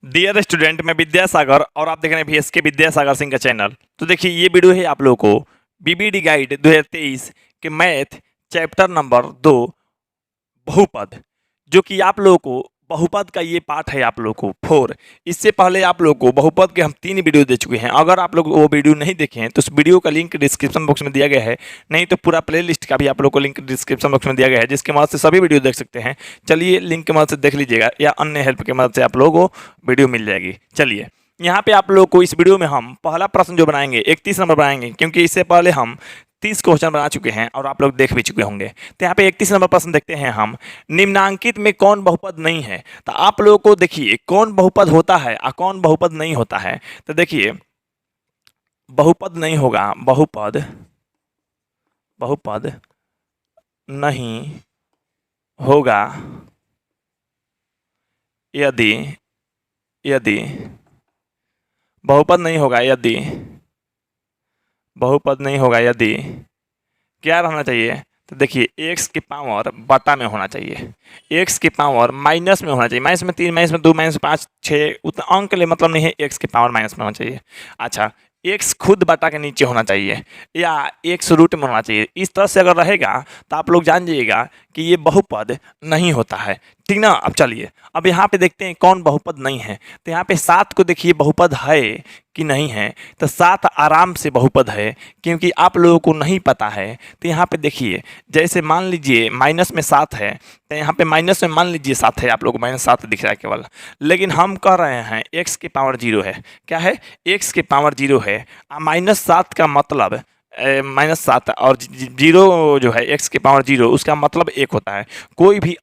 Dear student, मैं विद्यासागर और आप देख रहे हैं VSK विद्यासागर सिंह का चैनल। तो देखिए, ये वीडियो है आप लोगों को BBD गाइड 2023 के मैथ चैप्टर नंबर 2 बहुपद, जो कि आप लोगों को बहुपद का ये पार्ट है आप लोगों को 4। इससे पहले आप लोगों को बहुपद के हम 3 वीडियो दे चुके हैं। अगर आप लोग वो वीडियो नहीं देखे हैं तो उस वीडियो का लिंक डिस्क्रिप्शन बॉक्स में दिया गया है, नहीं तो पूरा प्लेलिस्ट का भी आप लोग को लिंक डिस्क्रिप्शन बॉक्स में दिया गया है, जिसके मदद से सभी वीडियो देख सकते हैं। चलिए, लिंक की मदद से देख लीजिएगा या अन्य हेल्प की मदद से आप लोगों को वीडियो मिल जाएगी। चलिए, यहाँ पे आप लोग को इस वीडियो में हम पहला प्रश्न जो बनाएंगे 31 नंबर बनाएंगे, क्योंकि इससे पहले हम 30 क्वेश्चन बना चुके हैं और आप लोग देख भी चुके होंगे। तो यहाँ पे 31 नंबर प्रश्न देखते हैं हम, निम्नांकित में कौन बहुपद नहीं है। तो आप लोगों को देखिए कौन बहुपद होता है और कौन बहुपद नहीं होता है। तो देखिए, बहुपद नहीं होगा, बहुपद नहीं होगा यदि बहुपद नहीं होगा यदि क्या रहना चाहिए। तो देखिए, x की पावर बटा में होना चाहिए, x की पावर माइनस में होना चाहिए। माइनस में 3, माइनस में 2, माइनस में 5, 6 उतना अंक ले मतलब नहीं है, x की पावर माइनस में होना चाहिए। अच्छा, x खुद बटा के नीचे होना चाहिए या x रूट में होना चाहिए। इस तरह से अगर रहेगा तो आप लोग जान जाइएगा कि ये बहुपद नहीं होता है, ठीक ना। अब चलिए, अब यहाँ पे देखते हैं कौन बहुपद नहीं है। तो यहाँ पे 7 को देखिए बहुपद है कि नहीं है। तो 7 आराम से बहुपद है, क्योंकि आप लोगों को नहीं पता है। तो यहाँ पे देखिए, जैसे मान लीजिए माइनस में 7 है, तो यहाँ पे माइनस में मान लीजिए 7 है, आप लोगों को -7 दिख रहा है केवल। लेकिन हम कह रहे हैं x की पावर 0 है। क्या है? x की पावर 0 है। -7 का मतलब -7 और 0 जो है x की पावर 0, उसका मतलब 1 होता है। कोई भी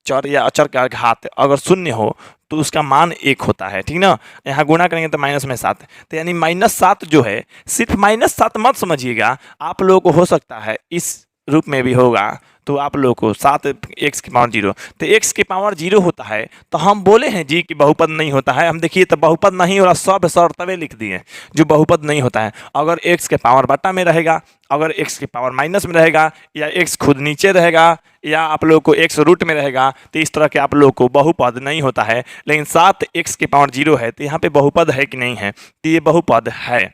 चर या अचर का घात अगर शून्य हो तो उसका मान 1 होता है, ठीक ना। यहाँ गुणा करेंगे तो माइनस में 7, तो यानी -7 जो है, सिर्फ -7 मत समझिएगा, आप लोगों को हो सकता है इस रूप में भी होगा। तो आप लोगों को 7 x की पावर 0, तो x की पावर 0 होता है। तो हम बोले हैं जी कि बहुपद नहीं होता है। हम देखिए, तो बहुपद नहीं हो रहा, सब शर्तें लिख दिए जो बहुपद नहीं होता है। अगर x के पावर बटा में रहेगा, अगर x की पावर माइनस में रहेगा, या x खुद नीचे रहेगा, या आप लोग को x रूट में रहेगा, तो इस तरह के आप लोग को बहुपद नहीं होता है। लेकिन 7 x की पावर 0 है, तो यहाँ पे बहुपद है कि नहीं है। तो ये बहुपद है,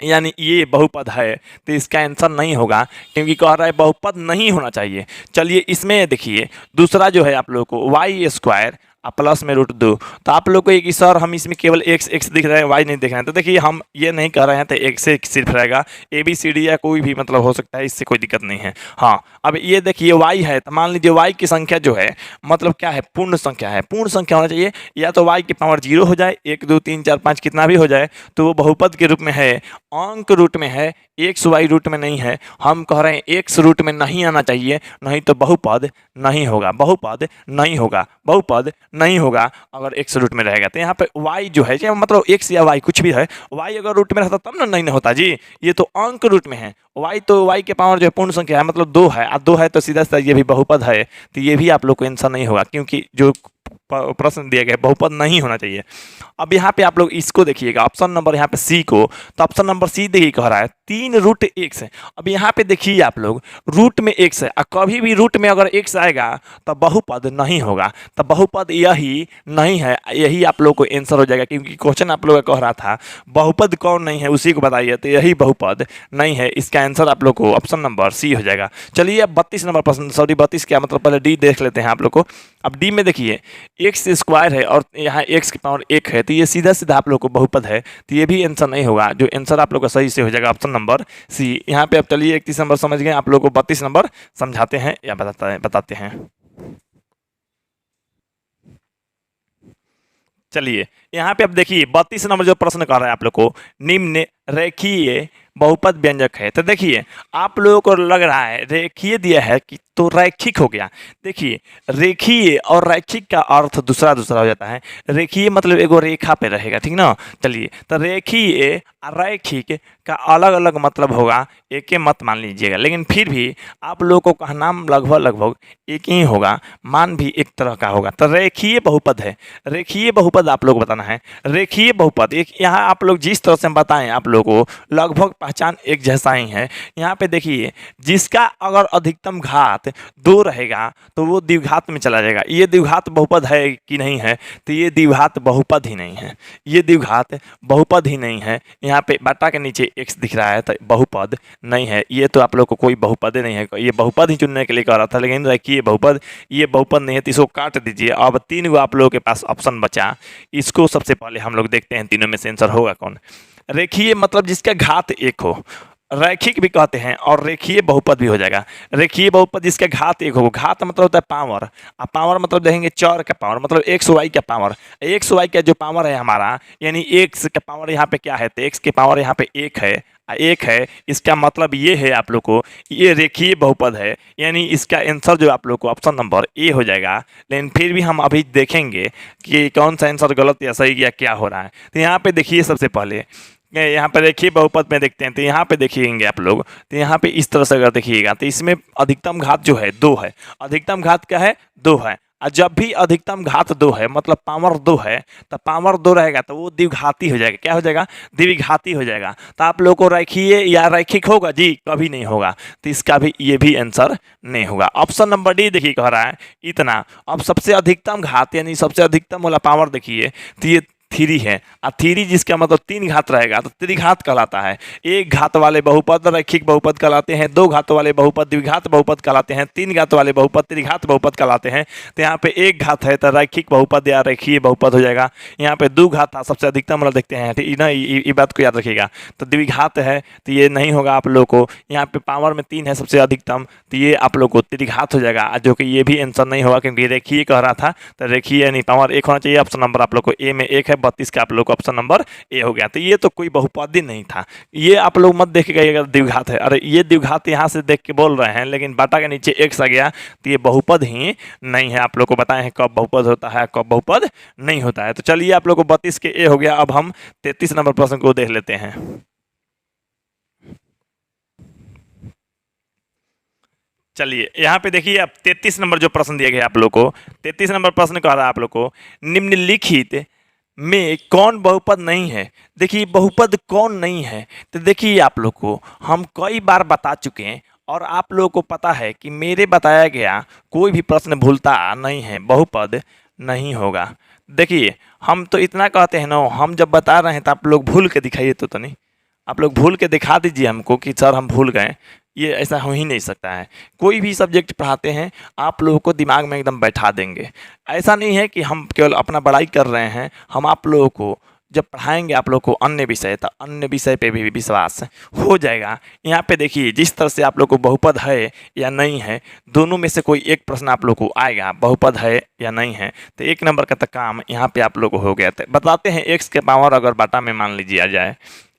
यानी ये बहुपद है। तो इसका आंसर नहीं होगा, क्योंकि कह रहा है बहुपद नहीं होना चाहिए। चलिए, इसमें देखिए दूसरा जो है आप लोग को y² प्लस में √2। तो आप लोग को एक सर हम इसमें केवल x दिख रहे हैं, y नहीं दिख रहे हैं। तो देखिए, हम ये नहीं कर रहे हैं, तो x से सिर्फ रहेगा, ABCD या कोई भी मतलब हो सकता है, इससे कोई दिक्कत नहीं है। हाँ, अब ये देखिए y है, तो मान लीजिए y की संख्या जो है मतलब क्या है, पूर्ण संख्या है। पूर्ण संख्या होना चाहिए, या तो y की पावर 0 हो जाए, 1 2 3 4 5 कितना भी हो जाए, तो वो बहुपद के रूप में है। अंक रूट में है, x y रूट में नहीं है। हम कह रहे हैं x रूट में नहीं आना चाहिए, नहीं तो बहुपद नहीं होगा, बहुपद नहीं होगा, बहुपद नहीं होगा अगर x रूट में रहेगा। तो यहाँ पे y जो है, या मतलब x या y कुछ भी है, y अगर रूट में रहता तब ना नहीं होता जी। ये तो अंक रूट में है, y तो y के पावर जो है पूर्ण संख्या है, मतलब 2 है, 2 है तो सीधा सीधा ये भी बहुपद है। तो ये भी आप लोग को आंसर नहीं होगा, क्योंकि जो प्रश्न दिया गया बहुपद नहीं होना चाहिए। अब यहाँ पे आप लोग इसको देखिएगा, ऑप्शन नंबर यहाँ पे सी को। तो ऑप्शन नंबर सी देखिए, कह रहा है 3√x है। अब यहाँ पे देखिए आप लोग, रूट में x है, और कभी भी रूट में अगर x आएगा तो बहुपद नहीं होगा। तो बहुपद यही नहीं है, यही आप लोग को आंसर हो जाएगा, क्योंकि क्वेश्चन आप लोग कह रहा था बहुपद कौन नहीं है, उसी को बताइए। तो यही बहुपद नहीं है, इसका आंसर आप लोग को ऑप्शन नंबर सी हो जाएगा। चलिए, अब 32 नंबर प्रश्न, सॉरी 32 क्या मतलब, पहले डी देख लेते हैं आप लोग को। अब डी में देखिए, x² है और यहाँ x की पावर 1 है, तो ये सीधा सीधा आप लोग को बहुपद है। तो ये भी आंसर नहीं होगा, जो आंसर आप लोग का सही से हो जाएगा ऑप्शन नंबर सी। यहाँ पे अब चलिए 31 नंबर समझ गए, आप लोग को 32 नंबर समझाते हैं या बताते हैं। चलिए, यहाँ पे अब देखिए 32 नंबर जो प्रश्न कर रहा है आप लोग को, निम्न रेखीय बहुपद व्यंजक है। तो देखिए, आप लोगों को लग रहा है रेखीय दिया है कि तो रैखिक हो गया। देखिए, रेखीय और रैखिक का अर्थ दूसरा हो जाता है। रेखीय मतलब एगो रेखा पे रहेगा, ठीक ना। चलिए, तो रेखीय और रैखिक का अलग अलग मतलब होगा, एक ही मत मान लीजिएगा। लेकिन फिर भी आप लोगों को कहना लगभग एक ही होगा, मान भी एक तरह का होगा। तो रेखीय बहुपद है, रेखीय बहुपद आप लोग बताना है। रेखीय बहुपद एक यहाँ आप लोग जिस तरह से बताएं आप लोगों को लगभग पहचान एक जैसा ही है। यहाँ पे देखिए जिसका अगर अधिकतम घात 2 रहेगा तो वो द्विघात में चला जाएगा। ये द्विघात बहुपद है कि नहीं है, तो ये द्विघात बहुपद ही नहीं है, ये द्विघात बहुपद ही नहीं है। यहाँ पे बटा के नीचे x दिख रहा है तो बहुपद नहीं है, ये तो आप लोग को कोई बहुपद नहीं है। ये बहुपद ही चुनने के लिए कह रहा था, लेकिन देखिए बहुपद, ये बहुपद नहीं है तो इसको काट दीजिए। अब 3 गो आप लोगों के पास ऑप्शन बचा, इसको सबसे पहले हम लोग देखते हैं तीनों में से आंसर होगा कौन। रेखीय मतलब जिसका घात 1 हो, रैखिक भी कहते हैं और रेखीय बहुपद भी हो जाएगा। रेखीय बहुपद जिसका घात 1 हो, घात मतलब होता है पावर, और पावर मतलब देखेंगे 4 का पावर मतलब x y का पावर। x y का जो पावर है हमारा, यानी x का पावर यहाँ पे क्या है, तो x के पावर यहाँ पे 1 है, 1 है। इसका मतलब ये है आप लोग को ये रेखीय बहुपद है, यानी इसका आंसर जो आप लोग को ऑप्शन नंबर ए हो जाएगा। लेकिन फिर भी हम अभी देखेंगे कि कौन सा आंसर गलत या सही या क्या हो रहा है। तो यहाँ पे देखिए सबसे पहले यहाँ पे देखिए बहुपद में देखते हैं, तो यहाँ पे देखिएंगे आप लोग, तो यहाँ पे इस तरह से अगर देखिएगा तो इसमें अधिकतम घात जो है 2 है। अधिकतम घात क्या है, 2 है। और जब भी अधिकतम घात 2 है मतलब पावर 2 है, तो पावर 2 रहेगा तो वो द्विघाती हो जाएगा। क्या हो जाएगा, द्विघाती हो जाएगा। तो आप लोग को रेखीय या रैखिक होगा जी, कभी नहीं होगा। तो इसका भी ये भी आंसर नहीं होगा। ऑप्शन नंबर डी देखिए कह रहा है इतना। अब सबसे अधिकतम घात यानी सबसे अधिकतम वाला पावर देखिए तो ये 3 है, और 3 जिसका मतलब 3 घात रहेगा तो त्रिघात कहलाता है। 1 घात वाले बहुपद रैखिक बहुपद कहलाते हैं, 2 घात वाले बहुपद द्विघात बहुपद कहलाते हैं, 3 घात वाले बहुपद त्रिघात बहुपद कहलाते हैं। तो यहाँ पे 1 घात है तो रैखिक बहुपद या रेखीय बहुपद हो जाएगा। यहाँ पे 2 घात था सबसे अधिकतम वाला देखते हैं, ठीक ना, ये बात को याद रखिएगा। तो द्विघात है तो ये नहीं होगा आप लोग को। यहाँ पे पावर में 3 है सबसे अधिकतम, तो ये आप लोग को त्रिघात हो जाएगा, जो कि ये भी आंसर नहीं होगा क्योंकि रेखीय कह रहा था। तो रेखीय यानी पावर 1 होना चाहिए। ऑप्शन नंबर आप लोग को ए में 1 है, 32 का आप लोग को ऑप्शन नंबर ए हो गया। तो ये तो कोई बहुपद ही नहीं था। ये आप लोग मत देखिएगा द्विघात है, अरे ये द्विघात यहाँ से देख के बोल रहे हैं, लेकिन बाटा के नीचे x आ गया तो ये बहुपद ही नहीं है। आप लोग को बताए हैं कब बहुपद होता है कब बहुपद नहीं होता है। तो चलिए आप लोग को 32 के ए हो गया। अब हम 33 नंबर प्रश्न को देख लेते हैं। चलिए यहाँ पे देखिए अब 33 नंबर जो प्रश्न दिया गया आप लोग को, 33 नंबर प्रश्न कह रहा है आप लोग को निम्नलिखित में कौन बहुपद नहीं है। देखिए बहुपद कौन नहीं है, तो देखिए आप लोग को हम कई बार बता चुके हैं और आप लोगों को पता है कि मेरे बताया गया कोई भी प्रश्न भूलता नहीं है, बहुपद नहीं होगा। देखिए हम तो इतना कहते हैं ना, हम जब बता रहे हैं तो आप लोग भूल के दिखाइए तो नहीं, आप लोग भूल के दिखा दीजिए हमको कि सर हम भूल गए। ये ऐसा हो ही नहीं सकता है। कोई भी सब्जेक्ट पढ़ाते हैं आप लोगों को दिमाग में एकदम बैठा देंगे। ऐसा नहीं है कि हम केवल अपना बड़ाई कर रहे हैं, हम आप लोगों को जब पढ़ाएंगे आप लोग को अन्य विषय, तो अन्य विषय पे भी विश्वास हो जाएगा। यहाँ पे देखिए जिस तरह से आप लोग को बहुपद है या नहीं है, दोनों में से कोई एक प्रश्न आप लोग को आएगा बहुपद है या नहीं है, तो 1 नंबर का तो काम यहाँ पे आप लोग को हो गया। तो बताते हैं x के पावर अगर बाटा में मान लीजिए आ जाए,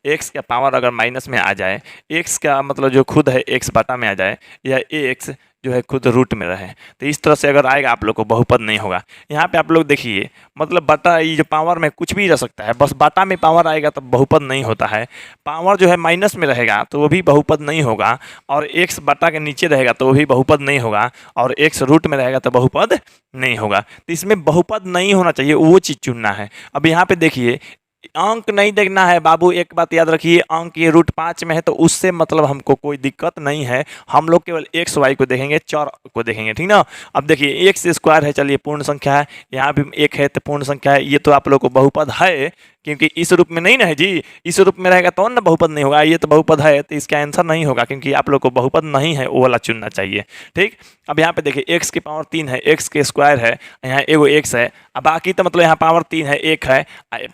x का पावर अगर माइनस में आ जाए, x का मतलब जो खुद है x बाटा में आ जाए, या x जो है खुद रूट में रहे, तो इस तरह से अगर आएगा आप लोग को बहुपद नहीं होगा। यहाँ पे आप लोग देखिए मतलब बाटा ये जो पावर में कुछ भी रह सकता है, बस बाटा में पावर आएगा तो बहुपद नहीं होता है। पावर जो है माइनस में रहेगा तो वो भी बहुपद नहीं होगा, और x बाटा के नीचे रहेगा तो वो भी बहुपद नहीं होगा, और x रूट में रहेगा तो बहुपद नहीं होगा। तो इसमें बहुपद नहीं होना चाहिए, वो चीज़ चुनना है। अब यहाँ पे देखिए अंक नहीं देखना है बाबू, एक बात याद रखिए, अंक ये रूट 5 में है तो उससे मतलब हमको कोई दिक्कत नहीं है। हम लोग केवल एक्स वाई को देखेंगे, 4 को देखेंगे, ठीक ना। अब देखिए एक्स स्क्वायर है, चलिए पूर्ण संख्या है, यहाँ भी 1 है तो पूर्ण संख्या है। ये तो आप लोग को बहुपद है, क्योंकि इस रूप में नहीं ना है जी, इस रूप में रहेगा तो ना बहुपद नहीं होगा। ये तो बहुपद है तो इसका आंसर नहीं होगा, क्योंकि आप लोग को बहुपद नहीं है वो वाला चुनना चाहिए, ठीक। अब यहाँ पे देखिए x की पावर 3 है, x के स्क्वायर है, यहाँ एगो x है, अब बाकी तो मतलब यहाँ पावर 3 है, 1 है,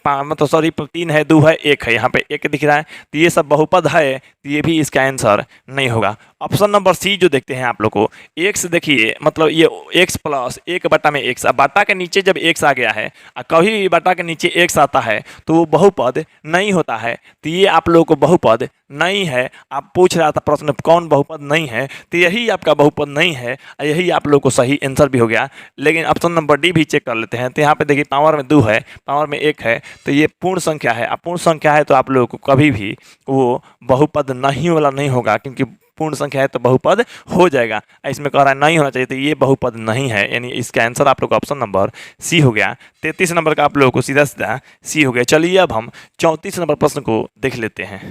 मतलब सॉरी 3 है, 2 है, 1 है, यहाँ पे 1 दिख रहा है, तो ये सब बहुपद है, तो ये भी इसका आंसर नहीं होगा। ऑप्शन नंबर सी जो देखते हैं आप लोग को, x देखिए मतलब ये x प्लस 1 बटा में x, अब बटा के नीचे जब x आ गया है, कभी भी बटा के नीचे x आता है तो वो बहुपद नहीं होता है, तो ये आप लोगों को बहुपद नहीं है। आप पूछ रहा था प्रश्न कौन बहुपद नहीं है, तो यही आपका बहुपद नहीं है, यही आप लोग को सही आंसर भी हो गया। लेकिन ऑप्शन नंबर डी भी चेक कर लेते हैं, तो यहाँ पे देखिए पावर में 2 है, पावर में 1 है, तो ये पूर्ण संख्या है। अब पूर्ण संख्या है तो आप लोगों को कभी भी वो बहुपद नहीं वाला नहीं होगा, क्योंकि पूर्ण संख्या है तो बहुपद हो जाएगा। इसमें कह रहा है नहीं होना चाहिए, तो ये बहुपद नहीं है, यानी इसका आंसर आप लोग का ऑप्शन नंबर सी हो गया। 33 नंबर का आप लोगों को सीधा सीधा सी हो गया। चलिए अब हम 34 नंबर प्रश्न को देख लेते हैं।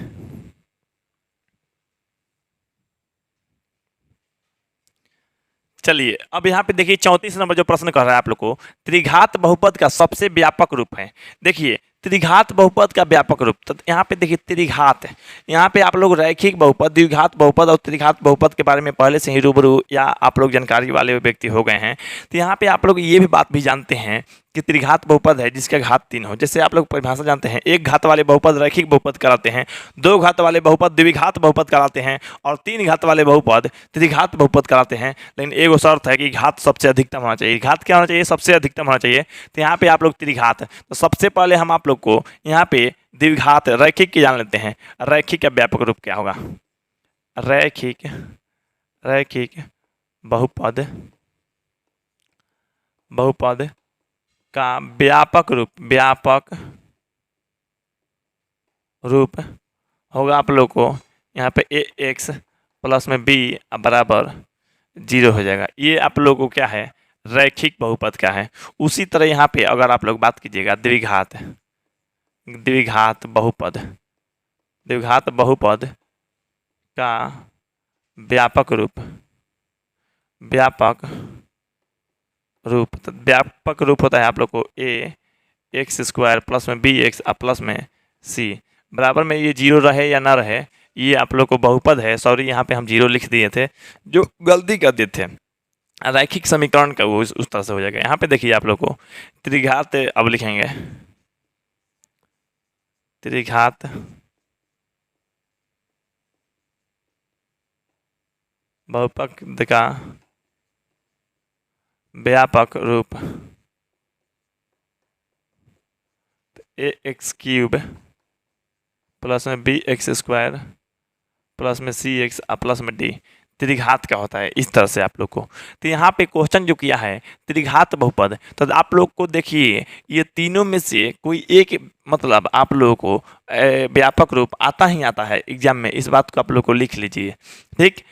चलिए अब यहाँ पे देखिए 34 नंबर जो प्रश्न कर रहा है आप लोग को, त्रिघात बहुपद का सबसे व्यापक रूप है। देखिए त्रिघात बहुपद का व्यापक रूप, तो यहाँ पे देखिए त्रिघात, यहाँ पे आप लोग रैखिक बहुपद, द्विघात बहुपद और त्रिघात बहुपद के बारे में पहले से ही रूबरू या आप लोग जानकारी वाले व्यक्ति हो गए हैं। तो यहाँ पे आप लोग ये भी बात भी जानते हैं कि त्रिघात बहुपद है जिसका घात 3 हो। जैसे आप लोग परिभाषा जानते हैं, एक घात वाले बहुपद रैखिक बहुपद कराते हैं, दो घात वाले बहुपद द्विघात बहुपद कराते हैं और तीन घात वाले बहुपद त्रिघात बहुपद कराते हैं। लेकिन एक शर्त है कि घात सबसे अधिकतम होना चाहिए। घात क्या होना चाहिए? सबसे अधिकतम होना चाहिए। तो यहाँ पे आप लोग त्रिघात, तो सबसे पहले हम आप लोग को यहाँ पे द्विघात रैखिक की जान लेते हैं। रैखिक का व्यापक रूप क्या होगा? रैखिक रैखिक बहुपद बहुपद का व्यापक रूप होगा आप लोग को यहाँ पे ए एक्स प्लस में बी बराबर 0 हो जाएगा। ये आप लोग को क्या है? रैखिक बहुपद का है। उसी तरह यहाँ पे अगर आप लोग बात कीजिएगा द्विघात बहुपद का व्यापक रूप तो व्यापक रूप होता है आप लोग को ए एक्स स्क्वायर प्लस में बी एक्स प्लस में सी बराबर में ये 0 रहे या ना रहे, ये आप लोग को बहुपद है। सॉरी यहाँ पे हम 0 लिख दिए थे, जो गलती कर दिए थे। रैखिक समीकरण का वो उस तरह से हो जाएगा। यहाँ पे देखिए आप लोग को त्रिघात, अब लिखेंगे त्रिघात बहुपद का व्यापक रूप ए एक्स क्यूब प्लस में बी एक्स स्क्वायर प्लस में सी एक्स प्लस में डी त्रिघात का होता है। इस तरह से आप लोग को, तो यहाँ पे क्वेश्चन जो किया है त्रिघात बहुपद, तो आप लोग को देखिए ये तीनों में से कोई एक मतलब आप लोगों को व्यापक रूप आता ही आता है एग्जाम में। इस बात को आप लोग को लिख लीजिए, ठीक।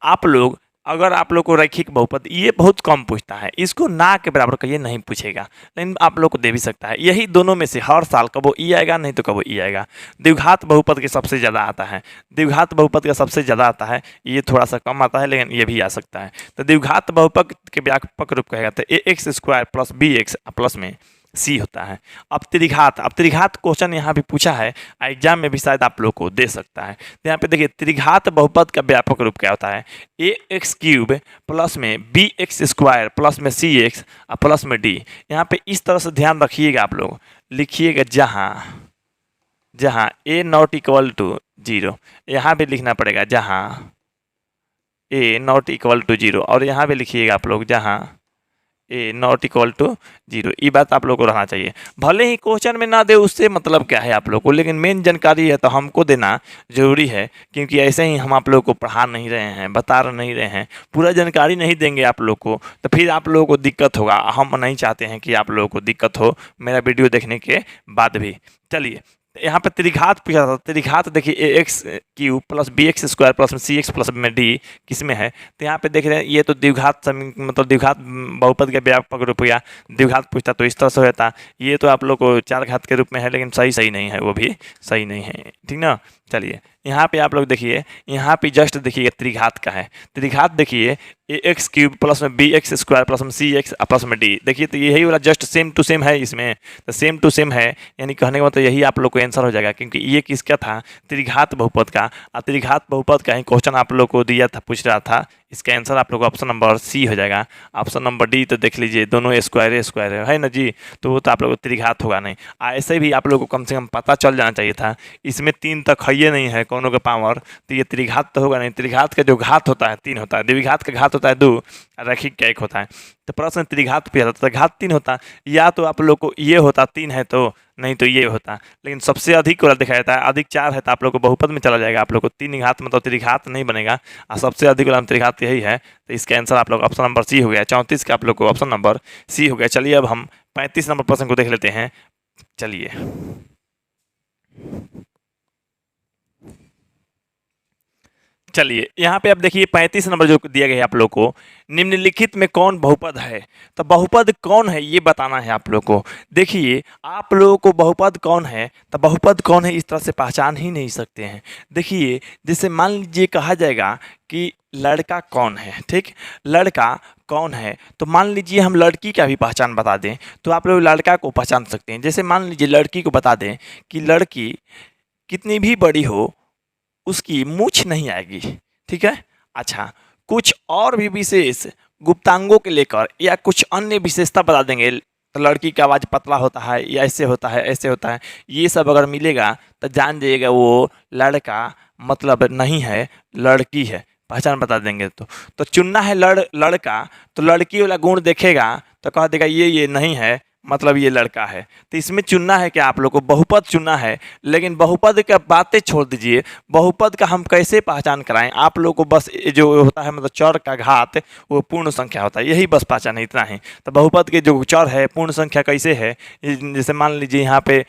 आप लोग अगर आप लोग को रैखिक बहुपद ये बहुत कम पूछता है, इसको ना के बराबर का ये नहीं पूछेगा, लेकिन आप लोग को दे भी सकता है। यही दोनों में से हर साल कब वो ई आएगा, नहीं तो कब वो ई आएगा। द्विघात बहुपद के सबसे ज़्यादा आता है, द्विघात बहुपद का सबसे ज़्यादा आता है, ये थोड़ा सा कम आता है लेकिन ये भी आ सकता है। तो द्विघात बहुपद के व्यापक रूप कहेगा तो a x square plus b x plus में सी होता है। अब त्रिघात क्वेश्चन यहाँ भी पूछा है, एग्जाम में भी शायद आप लोग को दे सकता है। तो यहाँ पे देखिए त्रिघात बहुपद का व्यापक रूप क्या होता है? ए एक्स क्यूब प्लस में बी एक्स स्क्वायर प्लस में सी एक्स प्लस में डी। यहाँ पे इस तरह से ध्यान रखिएगा, आप लोग लिखिएगा जहाँ ए नॉट इक्वल टू 0, यहाँ भी लिखना पड़ेगा जहाँ ए नॉट इक्वल टू 0, और यहाँ भी लिखिएगा आप लोग जहाँ ए नॉट इक्वल टू 0। ये बात आप लोग को रहना चाहिए। भले ही क्वेश्चन में ना दे उससे मतलब क्या है आप लोग को, लेकिन मेन जानकारी है तो हमको देना जरूरी है, क्योंकि ऐसे ही हम आप लोग को पढ़ा नहीं रहे हैं, बता नहीं रहे हैं, पूरा जानकारी नहीं देंगे आप लोग को तो फिर आप लोगों को दिक्कत होगा। हम नहीं चाहते हैं कि आप लोगों को दिक्कत हो मेरा वीडियो देखने के बाद भी। चलिए यहाँ पे त्रिघात पूछा था। त्रिघात देखिए a x cube plus b x square plus में सी एक्स प्लस में डी किस में है? तो यहाँ पे देख रहे हैं ये तो द्विघात मतलब द्विघात बहुपद के व्यापक रूप या द्विघात पूछता तो इस तरह से होता। ये तो आप लोग को चार घात के रूप में है, लेकिन सही नहीं है, वो भी सही नहीं है, ठीक ना। चलिए यहाँ पे आप लोग देखिए, यहाँ पे जस्ट देखिए त्रिघात का है। त्रिघात देखिए ए एक्स क्यूब प्लस में बी एक्स स्क्वायर प्लस में सी एक्स प्लस में डी। देखिए तो यही वाला जस्ट सेम टू सेम है इसमें, तो सेम टू सेम है, यानी कहने का मतलब यही आप लोग को आंसर हो जाएगा, क्योंकि ये किसका था? त्रिघात बहुपद का। त्रिघात बहुपद का ही क्वेश्चन आप लोग को दिया था, पूछ रहा था। इसका आंसर आप लोग को ऑप्शन नंबर सी हो जाएगा। ऑप्शन नंबर डी तो देख लीजिए, दोनों स्क्वायर है ना जी, तो वो तो आप लोग को त्रिघात होगा नहीं। ऐसे भी आप लोग को कम से कम पता चल जाना चाहिए था। इसमें 3 तक है ये नहीं है कोनो का पावर, तो ये त्रिघात तो होगा नहीं। त्रिघात का जो घात होता है 3 होता है, द्विघात का घात होता है 2, रैखिक का 1 होता है। तो प्रश्न त्रिघात पे आता तो घात 3 होता, या तो आप लोग को ये होता 3 है तो, नहीं तो ये होता। लेकिन सबसे अधिक वाला दिखाया जाता है, अधिक 4 है तो आप लोग को बहुपद में चला जाएगा, आप लोग को 3 घात मतलब त्रिघात नहीं बनेगा। और सबसे अधिक वाला त्रिघात यही है, तो इसका आंसर आप लोग ऑप्शन नंबर सी हो गया। 34 का आप लोग को ऑप्शन नंबर सी हो गया। चलिए अब हम 35 नंबर प्रश्न को देख लेते हैं। चलिए चलिए यहाँ पे अब देखिए 35 नंबर जो दिया गया है आप लोग को, निम्नलिखित में कौन बहुपद है। तो बहुपद कौन है ये बताना है आप लोग को। देखिए आप लोगों को बहुपद कौन है, तो बहुपद कौन है इस तरह से पहचान ही नहीं सकते हैं। देखिए जैसे मान लीजिए कहा जाएगा कि लड़का कौन है, ठीक, लड़का कौन है, तो मान लीजिए हम लड़की का भी पहचान बता दें तो आप लोग लड़का को पहचान सकते हैं। जैसे मान लीजिए लड़की को बता दें कि लड़की कितनी भी बड़ी हो उसकी मूछ नहीं आएगी, ठीक है। अच्छा, कुछ और भी विशेष गुप्तांगों के लेकर या कुछ अन्य विशेषता बता देंगे, तो लड़की का आवाज़ पतला होता है या ऐसे होता है ऐसे होता है, ये सब अगर मिलेगा तो जान जाइएगा वो लड़का मतलब नहीं है, लड़की है, पहचान बता देंगे। तो चुनना है लड़का, तो लड़की वाला गुण देखेगा तो कह देगा ये नहीं है, मतलब ये लड़का है। तो इसमें चुनना है क्या आप लोग को, बहुपद चुनना है। लेकिन बहुपद का बातें छोड़ दीजिए, बहुपद का हम कैसे पहचान कराएं आप लोग को, बस जो होता है मतलब चर का घात वो पूर्ण संख्या होता है, यही बस पहचान है, इतना ही। तो बहुपद के जो चर है पूर्ण संख्या कैसे है, जैसे मान लीजिए यहाँ पे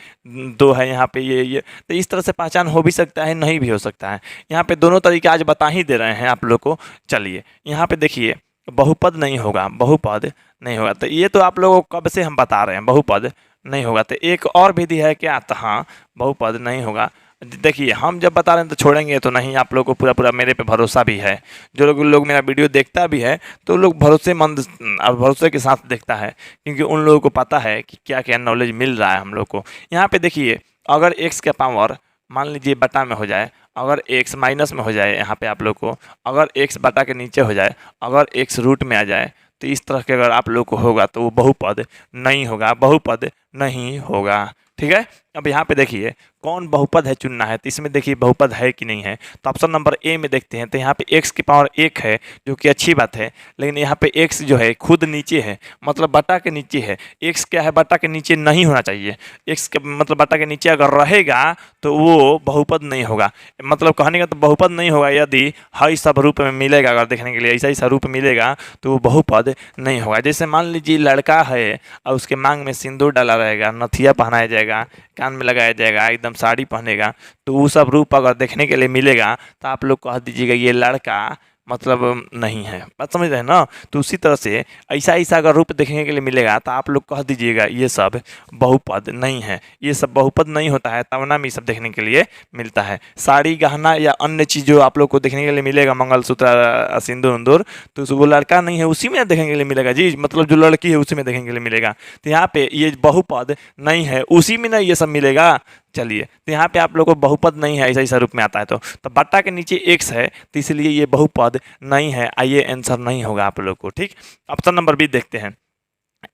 2 है, यहाँ पे ये, तो इस तरह से पहचान हो भी सकता है, नहीं भी हो सकता है। यहाँ पे दोनों तरीके आज बता ही दे रहे हैं आप लोग को। चलिए यहाँ पे देखिए बहुपद नहीं होगा, बहुपद नहीं होगा। तो ये तो आप लोगों को कब से हम बता रहे हैं बहुपद नहीं होगा। तो एक और विधि है क्या, तो हाँ बहुपद नहीं होगा। देखिए हम जब बता रहे हैं तो छोड़ेंगे तो नहीं, आप लोगों को पूरा मेरे पे भरोसा भी है। जो लोग मेरा वीडियो देखता भी है तो लोग भरोसेमंद और भरोसे के साथ देखता है, क्योंकि उन लोगों को पता है कि क्या क्या नॉलेज मिल रहा है हम लोग को। यहाँ पे देखिए अगर x का पावर मान लीजिए बटा में हो जाए, अगर x माइनस में हो जाए, यहाँ पे आप लोग को अगर x बटा के नीचे हो जाए, अगर x रूट में आ जाए, तो इस तरह के अगर आप लोग को होगा तो वो बहुपद नहीं होगा, बहुपद नहीं होगा, ठीक है। अब यहाँ पे देखिए कौन बहुपद है चुनना है, तो इसमें देखिए बहुपद है कि नहीं है। तो ऑप्शन नंबर ए में देखते हैं, तो यहाँ पे x की पावर 1 है जो कि अच्छी बात है, लेकिन यहाँ पे x जो है खुद नीचे है, मतलब बटा के नीचे है। x क्या है, बटा के नीचे नहीं होना चाहिए। x के मतलब बटा के नीचे अगर रहेगा तो वो बहुपद नहीं होगा। मतलब कहने का तो बहुपद नहीं होगा यदि हर सब रूप में मिलेगा, अगर देखने के लिए ऐसा ही स्वरूप मिलेगा तो वो बहुपद नहीं होगा। जैसे मान लीजिए लड़का है और उसके मांग में सिंदूर डाला रहेगा, नथिया पहनाया जाएगा, कान में लगाया जाएगा, एकदम साड़ी पहनेगा, तो वो सब रूप अगर देखने के लिए मिलेगा तो आप लोग कह दीजिएगा ये लड़का मतलब नहीं है। बात समझ रहे हैं ना। तो उसी तरह से ऐसा अगर रूप देखने के लिए मिलेगा तो आप लोग कह दीजिएगा ये सब बहुपद नहीं है, ये सब बहुपद नहीं होता है, तवना में ये सब देखने के लिए मिलता है। साड़ी गहना या अन्य चीज़ जो आप लोग को देखने के लिए मिलेगा, मंगलसूत्र सिंदूर उंदूर, तो वो लड़का नहीं है उसी में देखने के लिए मिलेगा जी, मतलब जो लड़की है उसी में देखने के लिए मिलेगा। तो यहाँ पे ये बहुपद नहीं है, उसी में ना ये सब मिलेगा। चलिए तो यहाँ पे आप लोगों को बहुपद नहीं है, ऐसा रूप में आता है। तो बट्टा के नीचे x है तो इसलिए ये बहुपद नहीं है, आइए आंसर नहीं होगा आप लोग को, ठीक। ऑप्शन नंबर बी देखते हैं,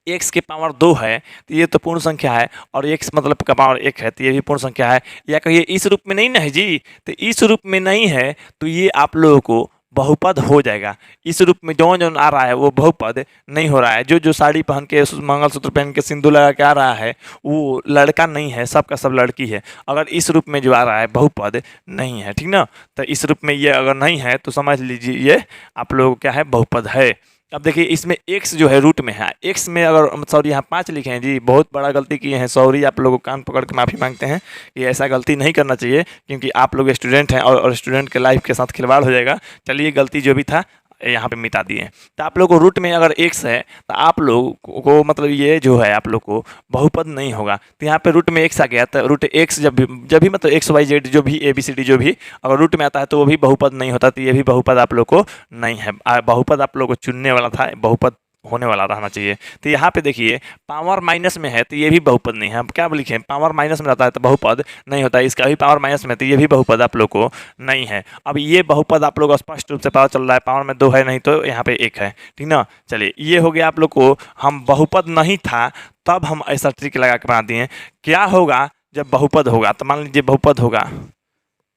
x की पावर 2 है तो ये तो पूर्ण संख्या है, और x मतलब का पावर 1 है तो ये भी पूर्ण संख्या है। या कहिए इस रूप में नहीं ना है जी, तो इस रूप में नहीं है तो ये आप लोगों को बहुपद हो जाएगा। इस रूप में जो आ रहा है वो बहुपद नहीं हो रहा है। जो साड़ी पहन के मंगलसूत्र पहन के सिंदूर लगा के आ रहा है वो लड़का नहीं है, सबका सब लड़की है। अगर इस रूप में जो आ रहा है बहुपद नहीं है, ठीक ना। तो इस रूप में ये अगर नहीं है तो समझ लीजिए ये आप लोग क्या है, बहुपद है। अब देखिए इसमें x जो है रूट में है, x में अगर सॉरी यहाँ 5 लिखे हैं जी, बहुत बड़ा गलती किए हैं, सॉरी। आप लोगों को कान पकड़ के माफ़ी मांगते हैं, ये ऐसा गलती नहीं करना चाहिए, क्योंकि आप लोग स्टूडेंट हैं और स्टूडेंट के लाइफ के साथ खिलवाड़ हो जाएगा। चलिए गलती जो भी था यहाँ पे मिटा दिए। तो आप लोग को रूट में अगर x है तो आप लोग को मतलब ये जो है आप लोग को बहुपद नहीं होगा। तो यहाँ पे रूट में x आ गया, तो रूट x जब भी मतलब XYZ जो भी ABCD जो भी अगर रूट में आता है तो वो भी बहुपद नहीं होता। तो ये भी बहुपद आप लोग को नहीं है। बहुपद आप लोग को चुनने वाला था, बहुपद होने वाला रहना चाहिए। तो यहाँ पे देखिए पावर माइनस में है तो ये भी बहुपद नहीं है। अब क्या लिखें, पावर माइनस में रहता है तो बहुपद नहीं होता है, इसका भी पावर माइनस में तो ये भी बहुपद आप लोग को नहीं है। अब ये बहुपद आप लोग स्पष्ट रूप से पता चल रहा है, पावर में 2 है नहीं तो यहाँ पे 1 है, ठीक ना। चलिए ये हो गया आप लोग को, हम बहुपद नहीं था तब हम ऐसा ट्रिक लगा के बना दिए। क्या होगा जब बहुपद होगा, तो मान लीजिए बहुपद होगा,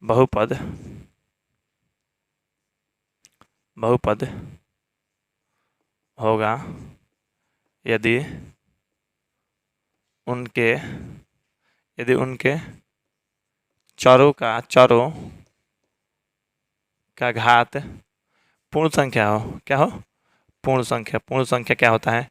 बहुपद होगा यदि उनके चरों का घात पूर्ण संख्या हो। क्या हो, पूर्ण संख्या। पूर्ण संख्या क्या होता है,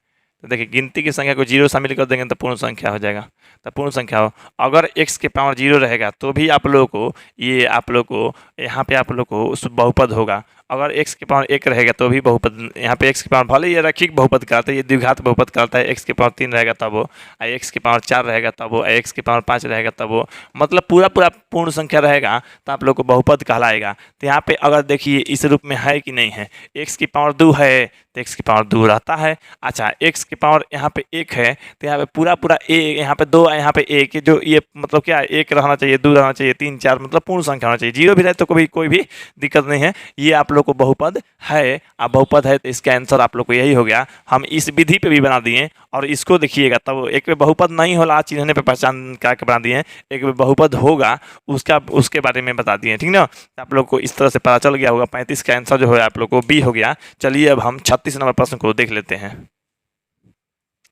तो देखिए गिनती की संख्या को 0 शामिल कर देंगे तो पूर्ण संख्या हो जाएगा। तो पूर्ण संख्या हो। अगर x के पावर 0 रहेगा तो भी आप लोग को ये आप लोग को यहाँ पे आप लोग को उस बहुपद होगा। अगर x के पावर 1 रहेगा तो भी बहुपद, यहाँ पे x के पावर भले ये रैखिक बहुपद कहलाता है, ये द्विघात बहुपद कहलाता है। x के पावर 3 रहेगा तब वो, x के पावर 4 रहेगा तब वो, x के पावर 5 रहेगा तब वो, मतलब पूरा पूर्ण संख्या रहेगा तो आप लोग को बहुपद कहलाएगा। तो यहाँ पे अगर देखिए इस रूप में है कि नहीं है, x की पावर 2 है तो x की पावर 2 रहता है। अच्छा, x की पावर यहाँ पे 1 है तो यहाँ पे पूरा a, यहाँ पे 2, यहाँ पे 1, जो ये मतलब क्या है, 1 रहना चाहिए, 2 रहना चाहिए, 3 4, मतलब पूर्ण संख्या होना चाहिए। 0 भी रहे तो कोई भी दिक्कत नहीं है। ये आप लोग को बहुपद है। अब बहुपद है तो इसका आंसर आप लोग को यही हो गया। हम इस विधि पे भी बना दिए और इसको देखिएगा तब एक पे बहुपद नहीं होला चिन्हने पे पहचान करके बना दिए, एक पे बहुपद होगा उसके बारे में बता दिए, ठीक ना। आप लोग को इस तरह से पता चल गया होगा। 35 का आंसर जो है आप लोग को बी हो गया। चलिए अब हम 36 नंबर प्रश्न को देख लेते हैं।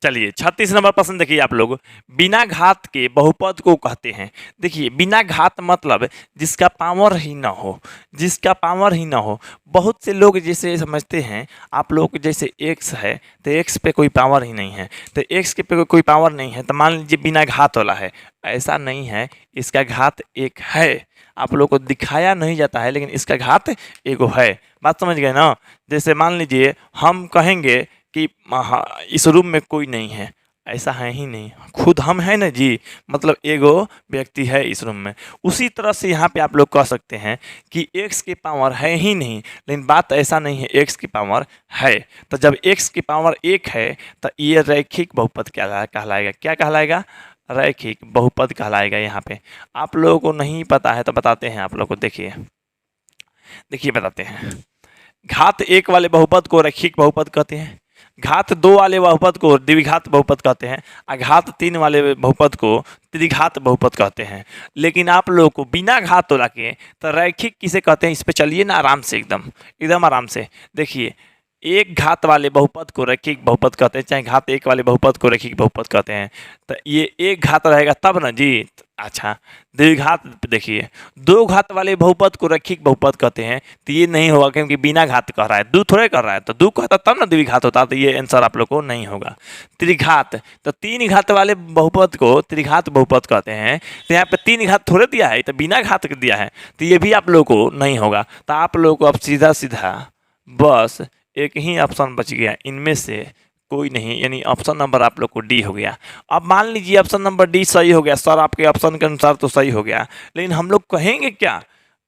चलिए 36 नंबर प्रश्न देखिए आप लोग, बिना घात के बहुपद को कहते हैं। देखिए बिना घात मतलब जिसका पावर ही ना हो, जिसका पावर ही ना हो। बहुत से लोग जैसे समझते हैं आप लोग, जैसे x है तो x पे कोई पावर ही नहीं है, तो x के पे कोई पावर नहीं है तो मान लीजिए बिना घात वाला है। ऐसा नहीं है, इसका घात 1 है। आप लोग को दिखाया नहीं जाता है लेकिन इसका घात 1 है। बात समझ गए ना। जैसे मान लीजिए हम कहेंगे कि इस रूम में कोई नहीं है, ऐसा है ही नहीं, खुद हम हैं ना जी, मतलब एगो व्यक्ति है इस रूम में। उसी तरह से यहाँ पे आप लोग कह सकते हैं कि x की पावर है ही नहीं, लेकिन बात ऐसा नहीं है, x की पावर है। तो जब x की पावर 1 है तो ये रैखिक बहुपद क्या कहलाएगा, क्या कहलाएगा, रैखिक बहुपद कहलाएगा। यहाँ पे आप लोगों को नहीं पता है तो बताते हैं आप लोग को। देखिए बताते हैं। घात 1 वाले बहुपद को रैखिक बहुपद कहते हैं, घात 2 वाले बहुपद को द्विघात बहुपद कहते हैं, और घात 3 वाले बहुपद को त्रिघात बहुपद कहते हैं। लेकिन आप लोगों को बिना घात वाला के तो रैखिक किसे कहते हैं, इस पे चलिए ना आराम से, एकदम आराम से देखिए। एक घात वाले बहुपद को रैखिक बहुपद कहते हैं, चाहे घात 1 वाले बहुपद को रैखिक बहुपद कहते हैं। तो ये एक घात रहेगा तब ना जी। अच्छा, द्विघात देखिए, 2 घात वाले बहुपद को रैखिक बहुपद कहते हैं, तो ये नहीं होगा क्योंकि बिना घात कह रहा है, 2 थोड़े कर रहा है, तो 2 कहता तब ना द्विघात होता, तो ये आंसर आप लोग को नहीं होगा। त्रिघात, तो 3 घात वाले बहुपद को त्रिघात बहुपद कहते हैं, तो यहाँ पे 3 घात थोड़े दिया है, तो बिना घात के दिया है, तो ये भी आप लोग को नहीं होगा। तो आप लोग को अब सीधा सीधा बस एक ही ऑप्शन बच गया, इनमें से कोई नहीं, यानी ऑप्शन नंबर आप लोग को डी हो गया। अब मान लीजिए ऑप्शन नंबर डी सही हो गया, सर आपके ऑप्शन के अनुसार तो सही हो गया, लेकिन हम लोग कहेंगे क्या,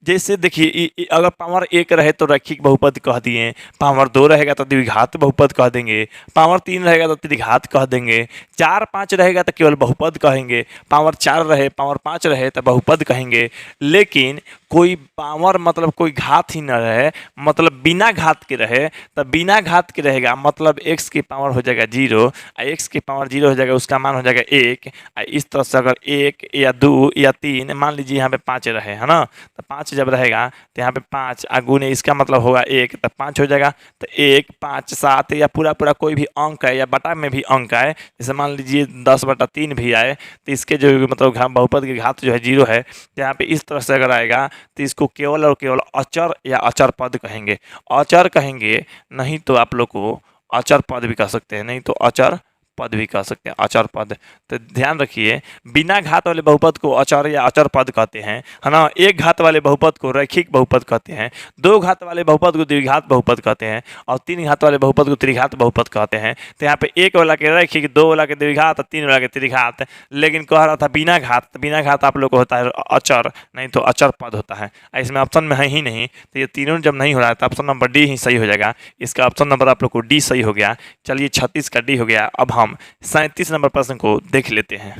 जैसे देखिए अगर पावर 1 रहे तो रैखिक बहुपद कह दिए, पावर 2 रहेगा तो द्विघात बहुपद कह देंगे, पावर 3 रहेगा तो त्रिघात कह देंगे, 4 5 रहेगा तो केवल बहुपद कहेंगे, पावर 4 रहे पावर 5 रहे तो बहुपद कहेंगे। लेकिन कोई पावर मतलब कोई घात ही न रहे, मतलब बिना घात के रहे, तो बिना घात के रहेगा मतलब x की पावर हो जाएगा 0, x की पावर 0 हो जाएगा, उसका मान हो जाएगा 1। इस तरह से अगर 1 या 2 या 3, मान लीजिए यहाँ पे 5 रहे, है ना, तो 5 जब रहेगा तो यहाँ पे 5 गुने इसका मतलब होगा 1, तो 5 हो जाएगा। तो 1 5 7 या पूरा कोई भी अंक है या बटा में भी अंक आए, जैसे मान लीजिए 10/3 भी आए, तो इसके जो मतलब बहुपद की घात जो है 0 है, तो यहाँ पे इस तरह से अगर आएगा तो इसको केवल और केवल अचर या अचर पद कहेंगे, अचर कहेंगे, नहीं तो आप लोग को अचर पद भी कह सकते हैं, नहीं तो अचर पद भी कह सकते हैं, अचर पद। तो ध्यान रखिए, बिना घात वाले बहुपद को अचर या अचर पद कहते हैं, है ना। एक घात वाले बहुपद को रैखिक बहुपद कहते हैं, 2 घात वाले बहुपद को द्विघात बहुपद कहते हैं, और 3 घात वाले बहुपद को त्रिघात बहुपद कहते हैं। तो यहाँ पे 1 वाला के रैखिक, 2 वाला के द्विघात, 3 वाला के त्रिघात, लेकिन कह रहा था बिना घात, तो बिना घात आप लोग को होता है अचर, नहीं तो अचर पद होता है। इसमें ऑप्शन में है ही नहीं, तो ये तीनों जब नहीं हो रहा है तो ऑप्शन नंबर डी ही सही हो जाएगा। इसका ऑप्शन नंबर आप लोग को डी सही हो गया। चलिए 36 का डी हो गया। अब हम 37 नंबर प्रश्न को देख लेते हैं।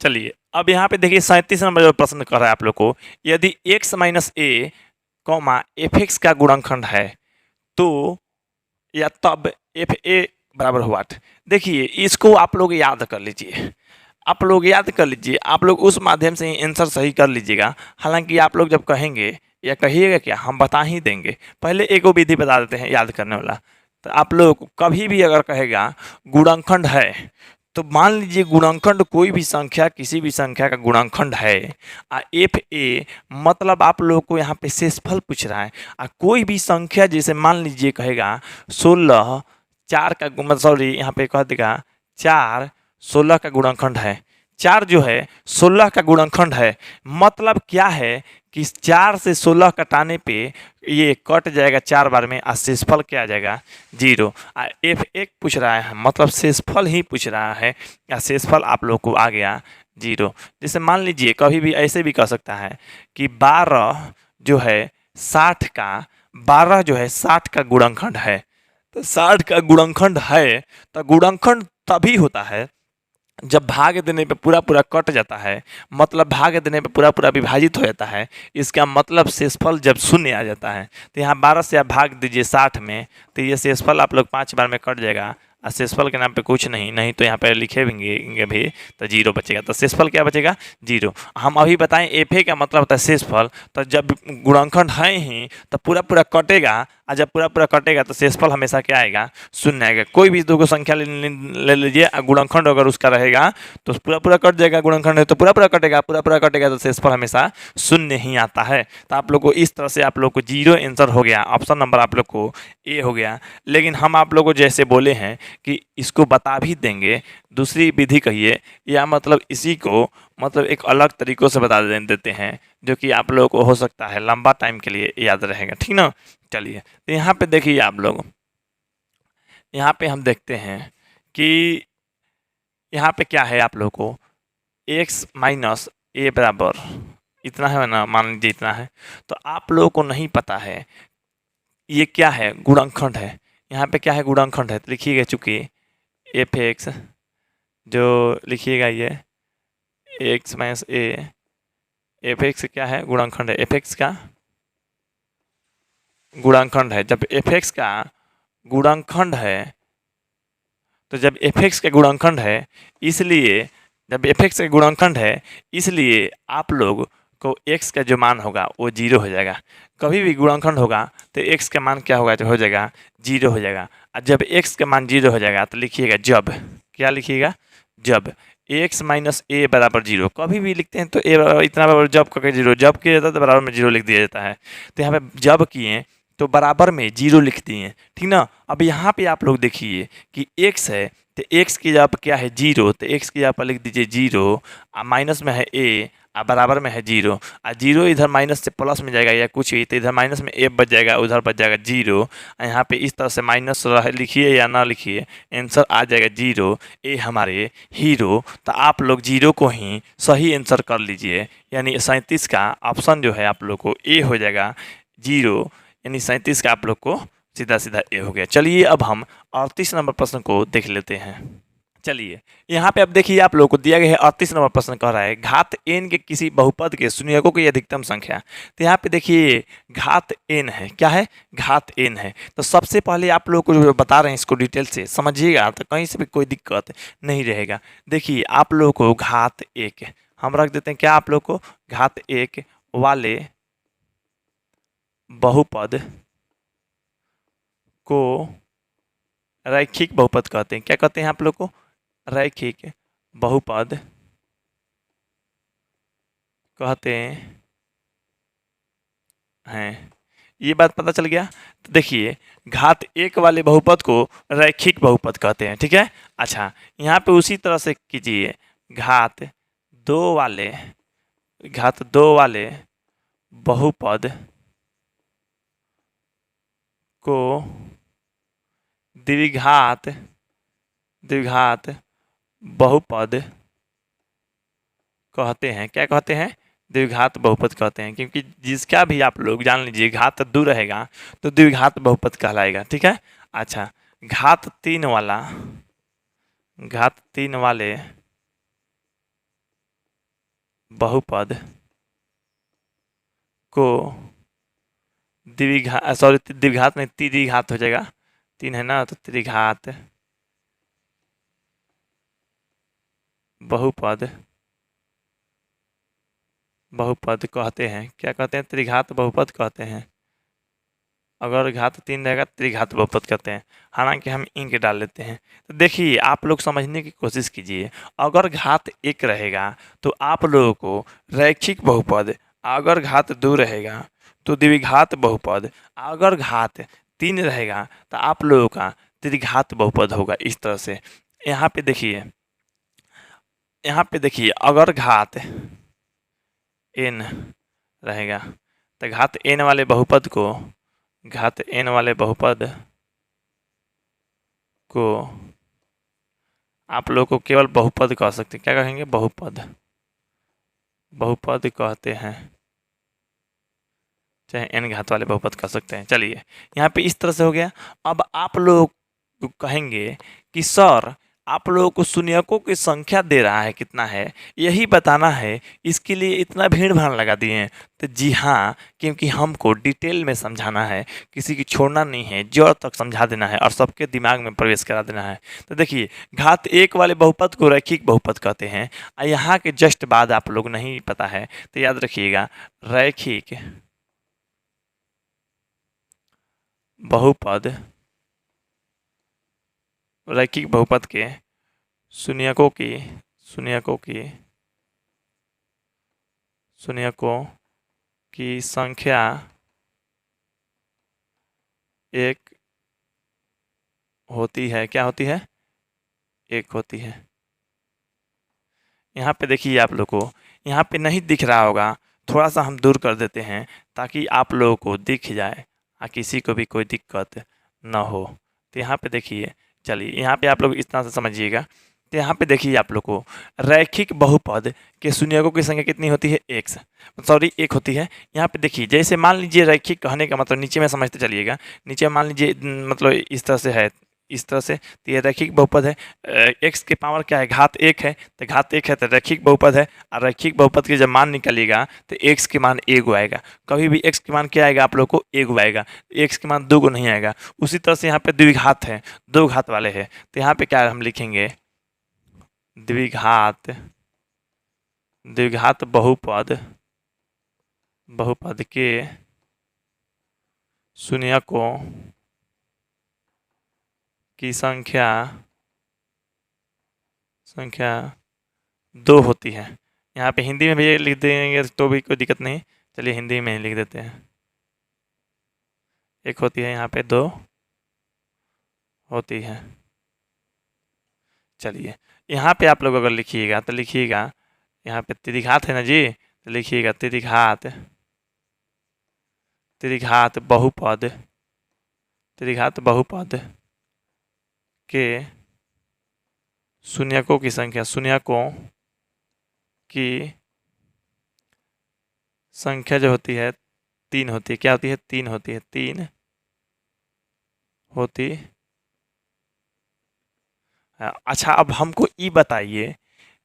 चलिए अब यहाँ पे देखिए 37 नंबर जो प्रश्न कर रहा है आप लोग को, यदि x माइनस ए कॉमा एफ एक्स का गुणनखंड है तो या तब एफ ए बराबर हुआ। देखिए इसको आप लोग याद कर लीजिए, आप लोग याद कर लीजिए, आप लोग उस माध्यम से ही आंसर सही कर लीजिएगा। हालांकि आप लोग जब कहेंगे या कहिएगा क्या, हम बता ही देंगे। पहले एक विधि बता देते हैं याद करने वाला। तो आप लोग कभी भी अगर कहेगा गुणनखंड है, तो मान लीजिए गुणनखंड कोई भी संख्या, किसी भी संख्या का गुणनखंड है, एफ ए मतलब आप लोग को यहाँ पे शेषफल पूछ रहा है। कोई भी संख्या जैसे मान लीजिए कहेगा 16 4 का सॉरी यहाँ पे कह देगा 4 16 का गुणनखंड है। 4 जो है 16 का गुणनखंड है। मतलब क्या है कि 4 से 16 कटाने पे ये कट जाएगा 4 बार में, और शेषफल क्या आ जाएगा 0। F1 पूछ रहा है, मतलब शेषफल ही पूछ रहा है, या शेषफल आप लोग को आ गया 0। जैसे मान लीजिए कभी भी ऐसे भी कह सकता है कि 12 जो है 60 का 12 जो है 60 का गुणनखंड है। तो 60 का गुणनखंड है तो गुणनखंड तभी होता है जब भाग देने पे पूरा पूरा कट जाता है, मतलब भाग देने पे पूरा पूरा विभाजित हो जाता है। इसका मतलब शेषफल जब शून्य आ जाता है। तो यहाँ 12 से आप भाग दीजिए 60 में, तो ये शेषफल आप लोग 5 बार में कट जाएगा, और शेषफल के नाम पे कुछ नहीं तो यहाँ पे लिखे भी तो 0 बचेगा। तो शेषफल क्या बचेगा 0। हम अभी बताएं FA का मतलब होता है शेषफल। तो जब गुणनखंड है ही तो पूरा पूरा कटेगा, और जब पूरा पूरा कटेगा तो शेषफल हमेशा क्या आएगा 0 आएगा। कोई भी दो संख्या ले लीजिए, गुणनखंड अगर उसका रहेगा तो पूरा पूरा कट जाएगा, गुणनखंड है तो पूरा पूरा कटेगा, पूरा पूरा कटेगा तो शेषफल हमेशा 0 ही आता है। तो आप लोग को इस तरह से आप लोग को 0 आंसर हो गया, ऑप्शन नंबर आप लोग को A हो गया। लेकिन हम आप लोग को जैसे बोले हैं कि इसको बता भी देंगे, दूसरी विधि कहिए, या मतलब इसी को मतलब एक अलग तरीक़ों से बता देते हैं, जो कि आप लोगों को हो सकता है लंबा टाइम के लिए याद रहेगा, ठीक ना। चलिए तो यहाँ पे देखिए आप लोग, यहाँ पे हम देखते हैं कि यहाँ पे क्या है आप लोग को x माइनस a बराबर इतना है ना, मान लीजिए इतना है। तो आप लोगों को नहीं पता है ये क्या है, गुणनखंड है। यहाँ पे क्या है गुणनखंड है, तो लिखिएगा चूँकि f(x) जो लिखिएगा ये x माइनस a, f(x) क्या है गुणनखंड है, f(x) का गुणनखंड है। जब f(x) का गुणनखंड है, तो जब f(x) का गुणनखंड है, इसलिए जब f(x) का गुणनखंड है, इसलिए आप लोग को x का जो मान होगा वो 0 हो जाएगा। कभी भी गुणनखंड होगा तो x का मान क्या होगा, जो हो जाएगा 0 हो जाएगा। और जब x का मान 0 हो जाएगा तो लिखिएगा जब, क्या लिखिएगा जब x माइनस a बराबर 0। कभी भी लिखते हैं तो a इतना बराबर जब करके 0, जब किया जाता है तो बराबर में 0 लिख दिया जाता है। तो यहाँ पे जब किए तो बराबर में 0 लिख दिए, ठीक ना। अब यहाँ पे आप लोग देखिए कि x है तो x की जगह पर क्या है 0, तो x की जगह पर लिख दीजिए 0, माइनस में है a, बराबर में है 0, और 0 इधर माइनस से प्लस में जाएगा या कुछ ही, तो इधर माइनस में a बच जाएगा, उधर बच जाएगा 0। यहाँ पे इस तरह से माइनस लिखिए या ना लिखिए, आंसर आ जाएगा 0। ए हमारे हीरो। तो आप लोग 0 को ही सही आंसर कर लीजिए, यानी 37 का ऑप्शन जो है आप लोग को ए हो जाएगा 0, यानी 37 का आप लोग को सीधा सीधा ए हो गया। चलिए अब हम 38 नंबर प्रश्न को देख लेते हैं। चलिए यहाँ पे अब देखिए आप लोगों को दिया गया है 38 नंबर प्रश्न कह रहा है घात n के किसी बहुपद के शून्यकों की अधिकतम संख्या। तो यहाँ पे देखिए घात n है, क्या है घात n है। तो सबसे पहले आप लोगों को जो बता रहे हैं इसको डिटेल से समझिएगा, तो कहीं से भी कोई दिक्कत नहीं रहेगा। देखिए आप लोगों को घात 1 हम रख देते हैं, क्या आप लोग को घात 1 वाले बहुपद को रैखिक बहुपद कहते हैं। क्या कहते हैं आप लोग को, रैखिक बहुपद कहते हैं। ये बात पता चल गया। तो देखिए घात 1 वाले बहुपद को रैखिक बहुपद कहते हैं, ठीक है। अच्छा यहाँ पे उसी तरह से कीजिए, घात 2 वाले बहुपद को द्विघात बहुपद कहते हैं। क्या कहते हैं, द्विघात बहुपद कहते हैं, क्योंकि जिसका भी आप लोग जान लीजिए घात 2 रहेगा तो द्विघात बहुपद कहलाएगा, ठीक है। अच्छा घात 3 वाले बहुपद को द्विघात नहीं त्रिघात हो जाएगा, 3 है ना, तो त्रिघात बहुपद कहते हैं। क्या कहते हैं, त्रिघात बहुपद कहते हैं। अगर घात 3 रहेगा त्रिघात बहुपद कहते हैं। हालांकि हम इंक डाल लेते हैं। तो देखिए आप लोग समझने की कोशिश कीजिए, अगर घात 1 रहेगा तो आप लोगों को रैखिक बहुपद, अगर घात 2 रहेगा तो द्विघात बहुपद, अगर घात 3 रहेगा तो आप लोगों का त्रिघात बहुपद होगा इस तरह से। यहाँ पे देखिए, यहाँ पे देखिए अगर घात n रहेगा तो घात n वाले बहुपद को, घात n वाले बहुपद को आप लोग को केवल बहुपद कह सकते हैं। क्या कहेंगे? बहुपद, बहुपद कहते हैं, चाहे n घात वाले बहुपद कह सकते हैं। चलिए यहाँ पे इस तरह से हो गया। अब आप लोग कहेंगे कि सर आप लोगों को शून्यकों की संख्या दे रहा है कितना है, यही बताना है, इसके लिए इतना भीड़ भाड़ लगा दिए हैं। तो जी हाँ, क्योंकि हमको डिटेल में समझाना है, किसी की छोड़ना नहीं है, जड़ तक समझा देना है और सबके दिमाग में प्रवेश करा देना है। तो देखिए घात 1 वाले बहुपद को रैखिक बहुपद कहते हैं। यहाँ के जस्ट बाद आप लोग नहीं पता है तो याद रखिएगा, रैखिक बहुपद, रैखिक बहुपद के शून्यकों की संख्या एक होती है। क्या होती है? एक होती है। यहाँ पे देखिए आप लोग को यहाँ पे नहीं दिख रहा होगा, थोड़ा सा हम दूर कर देते हैं ताकि आप लोगों को दिख जाए और किसी को भी कोई दिक्कत ना हो। तो यहाँ पे देखिए, चलिए यहाँ पे आप लोग इस तरह से समझिएगा। तो यहाँ पे देखिए आप लोग को रैखिक बहुपद के शून्यकों की संख्या कितनी होती है? एक होती है। यहाँ पे देखिए, जैसे मान लीजिए रैखिक कहने का मतलब नीचे में समझते चलिएगा, नीचे मान लीजिए मतलब इस तरह से है, इस तरह से। तो ये रैखिक बहुपद है, x के पावर क्या है? घात 1 है, तो घात 1 है तो रैखिक बहुपद है। और रैखिक बहुपद के जब मान निकलेगा तो x के मान 1 आएगा। कभी भी x के मान क्या आएगा आप लोग को? 1 आएगा। x के मान 2 नहीं आएगा। उसी तरह से यहाँ पे द्विघात है, 2 घात वाले हैं, तो यहाँ पे क्या हम लिखेंगे? द्विघात, द्विघात बहुपद, बहुपद के शून्यकों की संख्या 2 होती है। यहाँ पे हिंदी में भी लिख देंगे तो भी कोई दिक्कत नहीं। चलिए हिंदी में ही लिख देते हैं। एक होती है, यहाँ पे 2 होती है। चलिए यहाँ पे आप लोग अगर लिखिएगा तो लिखिएगा, यहाँ पे त्रिघात है ना जी, तो लिखिएगा त्रिघात, त्रिघात बहुपद, त्रिघात बहुपद के शून्यकों की संख्या, शून्यकों की संख्या जो होती है 3 होती है। क्या होती है? 3 होती है, 3 होती। अच्छा अब हमको ये बताइए,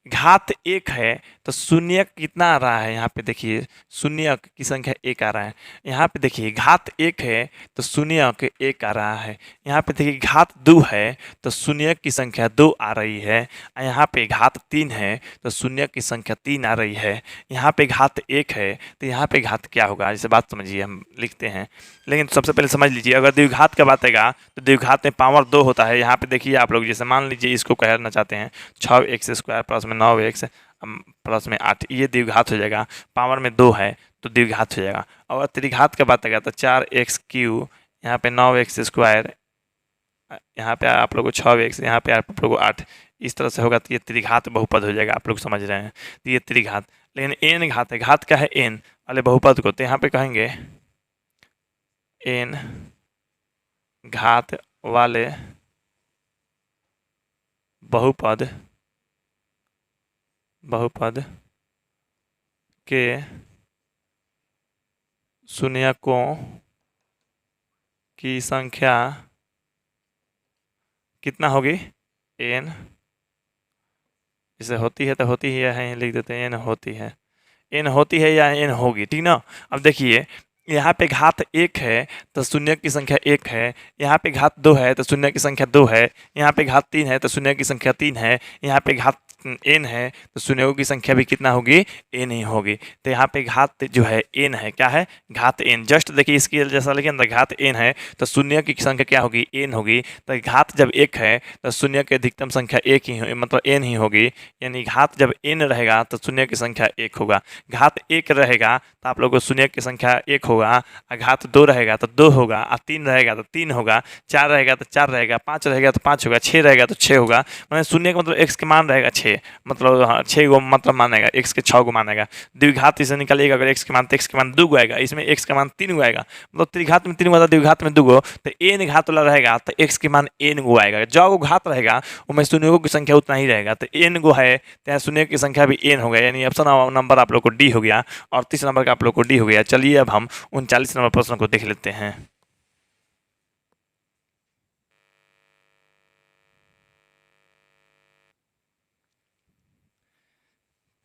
घात 1 है तो शून्य कितना आ रहा है? यहाँ पे देखिए शून्य की संख्या 1 आ रहा है। यहाँ पे देखिए घात 1 है तो शून्य के 1 आ रहा है। यहाँ पे देखिए घात 2 है तो शून्य की संख्या 2 आ रही है। यहाँ पे घात 3 है तो शून्य की संख्या 3 आ रही है। यहाँ पे घात 1 है तो यहाँ पे घात क्या होगा? जैसे बात समझिए, हम लिखते हैं, लेकिन सबसे पहले समझ लीजिए, अगर द्विघात का बात आएगा तो द्विघात में पावर 2 होता है। यहाँ पे देखिए आप लोग, जैसे मान लीजिए इसको कहना चाहते हैं 6x² प्लस में 9x प्लस में 8, ये द्विघात हो जाएगा। पावर में 2 है तो द्विघात हो जाएगा। और त्रिघात का बात आएगा तो 4x³, यहाँ पे 9x², यहाँ पे आप लोग को 6x, यहाँ पे आप लोग को 8, इस तरह से होगा तो ये त्रिघात बहुपद हो जाएगा। आप लोग समझ रहे हैं? तो ये त्रिघात। लेकिन n घात है, घात का है n वाले बहुपद को, तो यहाँ पे कहेंगे n घात वाले बहुपद, बहुपद के शून्यकों की संख्या कितना होगी? n, जैसे होती है तो होती ही है, लिख देते हैं n होती है, n होती है या n होगी, ठीक ना। अब देखिए यहाँ पे घात 1 है तो शून्य की संख्या 1 है, यहाँ पे घात 2 है तो शून्य की संख्या 2 है, यहाँ पे घात 3 है तो शून्य की संख्या 3 है, यहाँ पे घात n है तो शून्यों की संख्या भी कितना होगी, n ही होगी। तो यहाँ पे घात जो है n है, क्या है, घात n। जस्ट देखिए इसकी जैसा लिखे अंदर घात n है तो शून्य की संख्या क्या होगी, n होगी। तो घात जब 1 है तो शून्य की अधिकतम संख्या 1 ही मतलब n ही होगी, यानी घात जब n रहेगा तो शून्य की संख्या 1 होगा। घात 1 रहेगा तो आप लोगों को शून्य की संख्या 1 होगा, घात 2 रहेगा तो 2 होगा, 3 रहेगा तो 3 होगा, 4 रहेगा तो 4 रहेगा, 5 रहेगा तो 5 होगा, 6 रहेगा तो 6 होगा। मतलब शून्य का मतलब x के मान रहेगा 6, मतलब हाँ 6 को मतलब मानेगा, x के 6 को मानेगा। द्विघात इसे निकालिएगा अगर x के मान, तो x के मान 2 गो आएगा, इसमें x के मान 3 गो आएगा, मतलब त्रिघात में 3 गो, द्विघात में 2 गो, तो n घात वाला रहेगा तो x के मान n गो आएगा। जो गो घात रहेगा उसमें शून्यों की संख्या उतना ही रहेगा, तो n गो है तो शून्य की संख्या भी n हो गया, यानी ऑप्शन नंबर आप लोग को डी हो गया और 30 नंबर का आप लोग को डी हो गया। चलिए अब हम 39 नंबर प्रश्न को देख लेते हैं।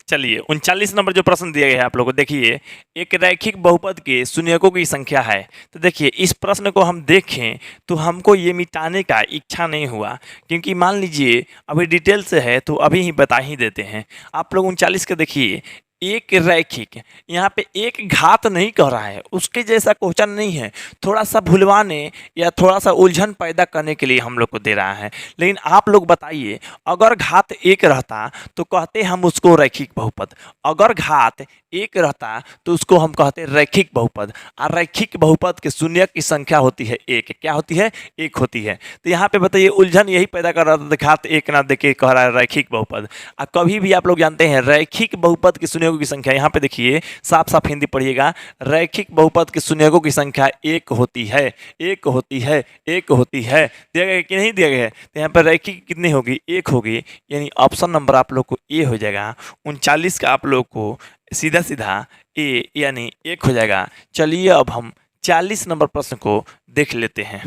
चलिए 39 नंबर जो प्रश्न दिया गया है आप लोगों को, देखिए एक रैखिक बहुपद के शून्यकों की संख्या है। तो देखिए इस प्रश्न को हम देखें तो हमको ये मिटाने का इच्छा नहीं हुआ, क्योंकि मान लीजिए अभी डिटेल से है तो अभी ही बता ही देते हैं। आप लोग 39 के देखिए, एक रैखिक, यहाँ पे एक घात नहीं कह रहा है, उसके जैसा क्वेश्चन नहीं है, थोड़ा सा भुलवाने या थोड़ा सा उलझन पैदा करने के लिए हम लोग को दे रहा है। लेकिन आप लोग बताइए, अगर घात 1 रहता तो कहते हम उसको रैखिक बहुपद, अगर घात 1 रहता तो उसको हम कहते रैखिक बहुपद, और रैखिक बहुपद के शून्य की संख्या होती है 1। क्या होती है, 1 होती है। तो यहाँ पे बताइए उलझन यही पैदा कर रहा था, घात 1 ना देके कह रहा है रैखिक बहुपद। कभी भी आप लोग जानते हैं रैखिक बहुपद के शून्यकों की संख्या, यहाँ पे देखिए साफ साफ हिंदी पढ़िएगा, रैखिक बहुपद के शून्यकों की संख्या 1 होती है, 1 होती है, 1 होती है। दिया गया कि नहीं दिया गया है, तो यहाँ पर रैखिक कितनी होगी, 1 होगी, यानी ऑप्शन नंबर आप लोग को ए हो जाएगा। 39 का आप लोग को सीधा सीधा ए यानी 1 हो जाएगा। चलिए अब हम 40 नंबर प्रश्न को देख लेते हैं।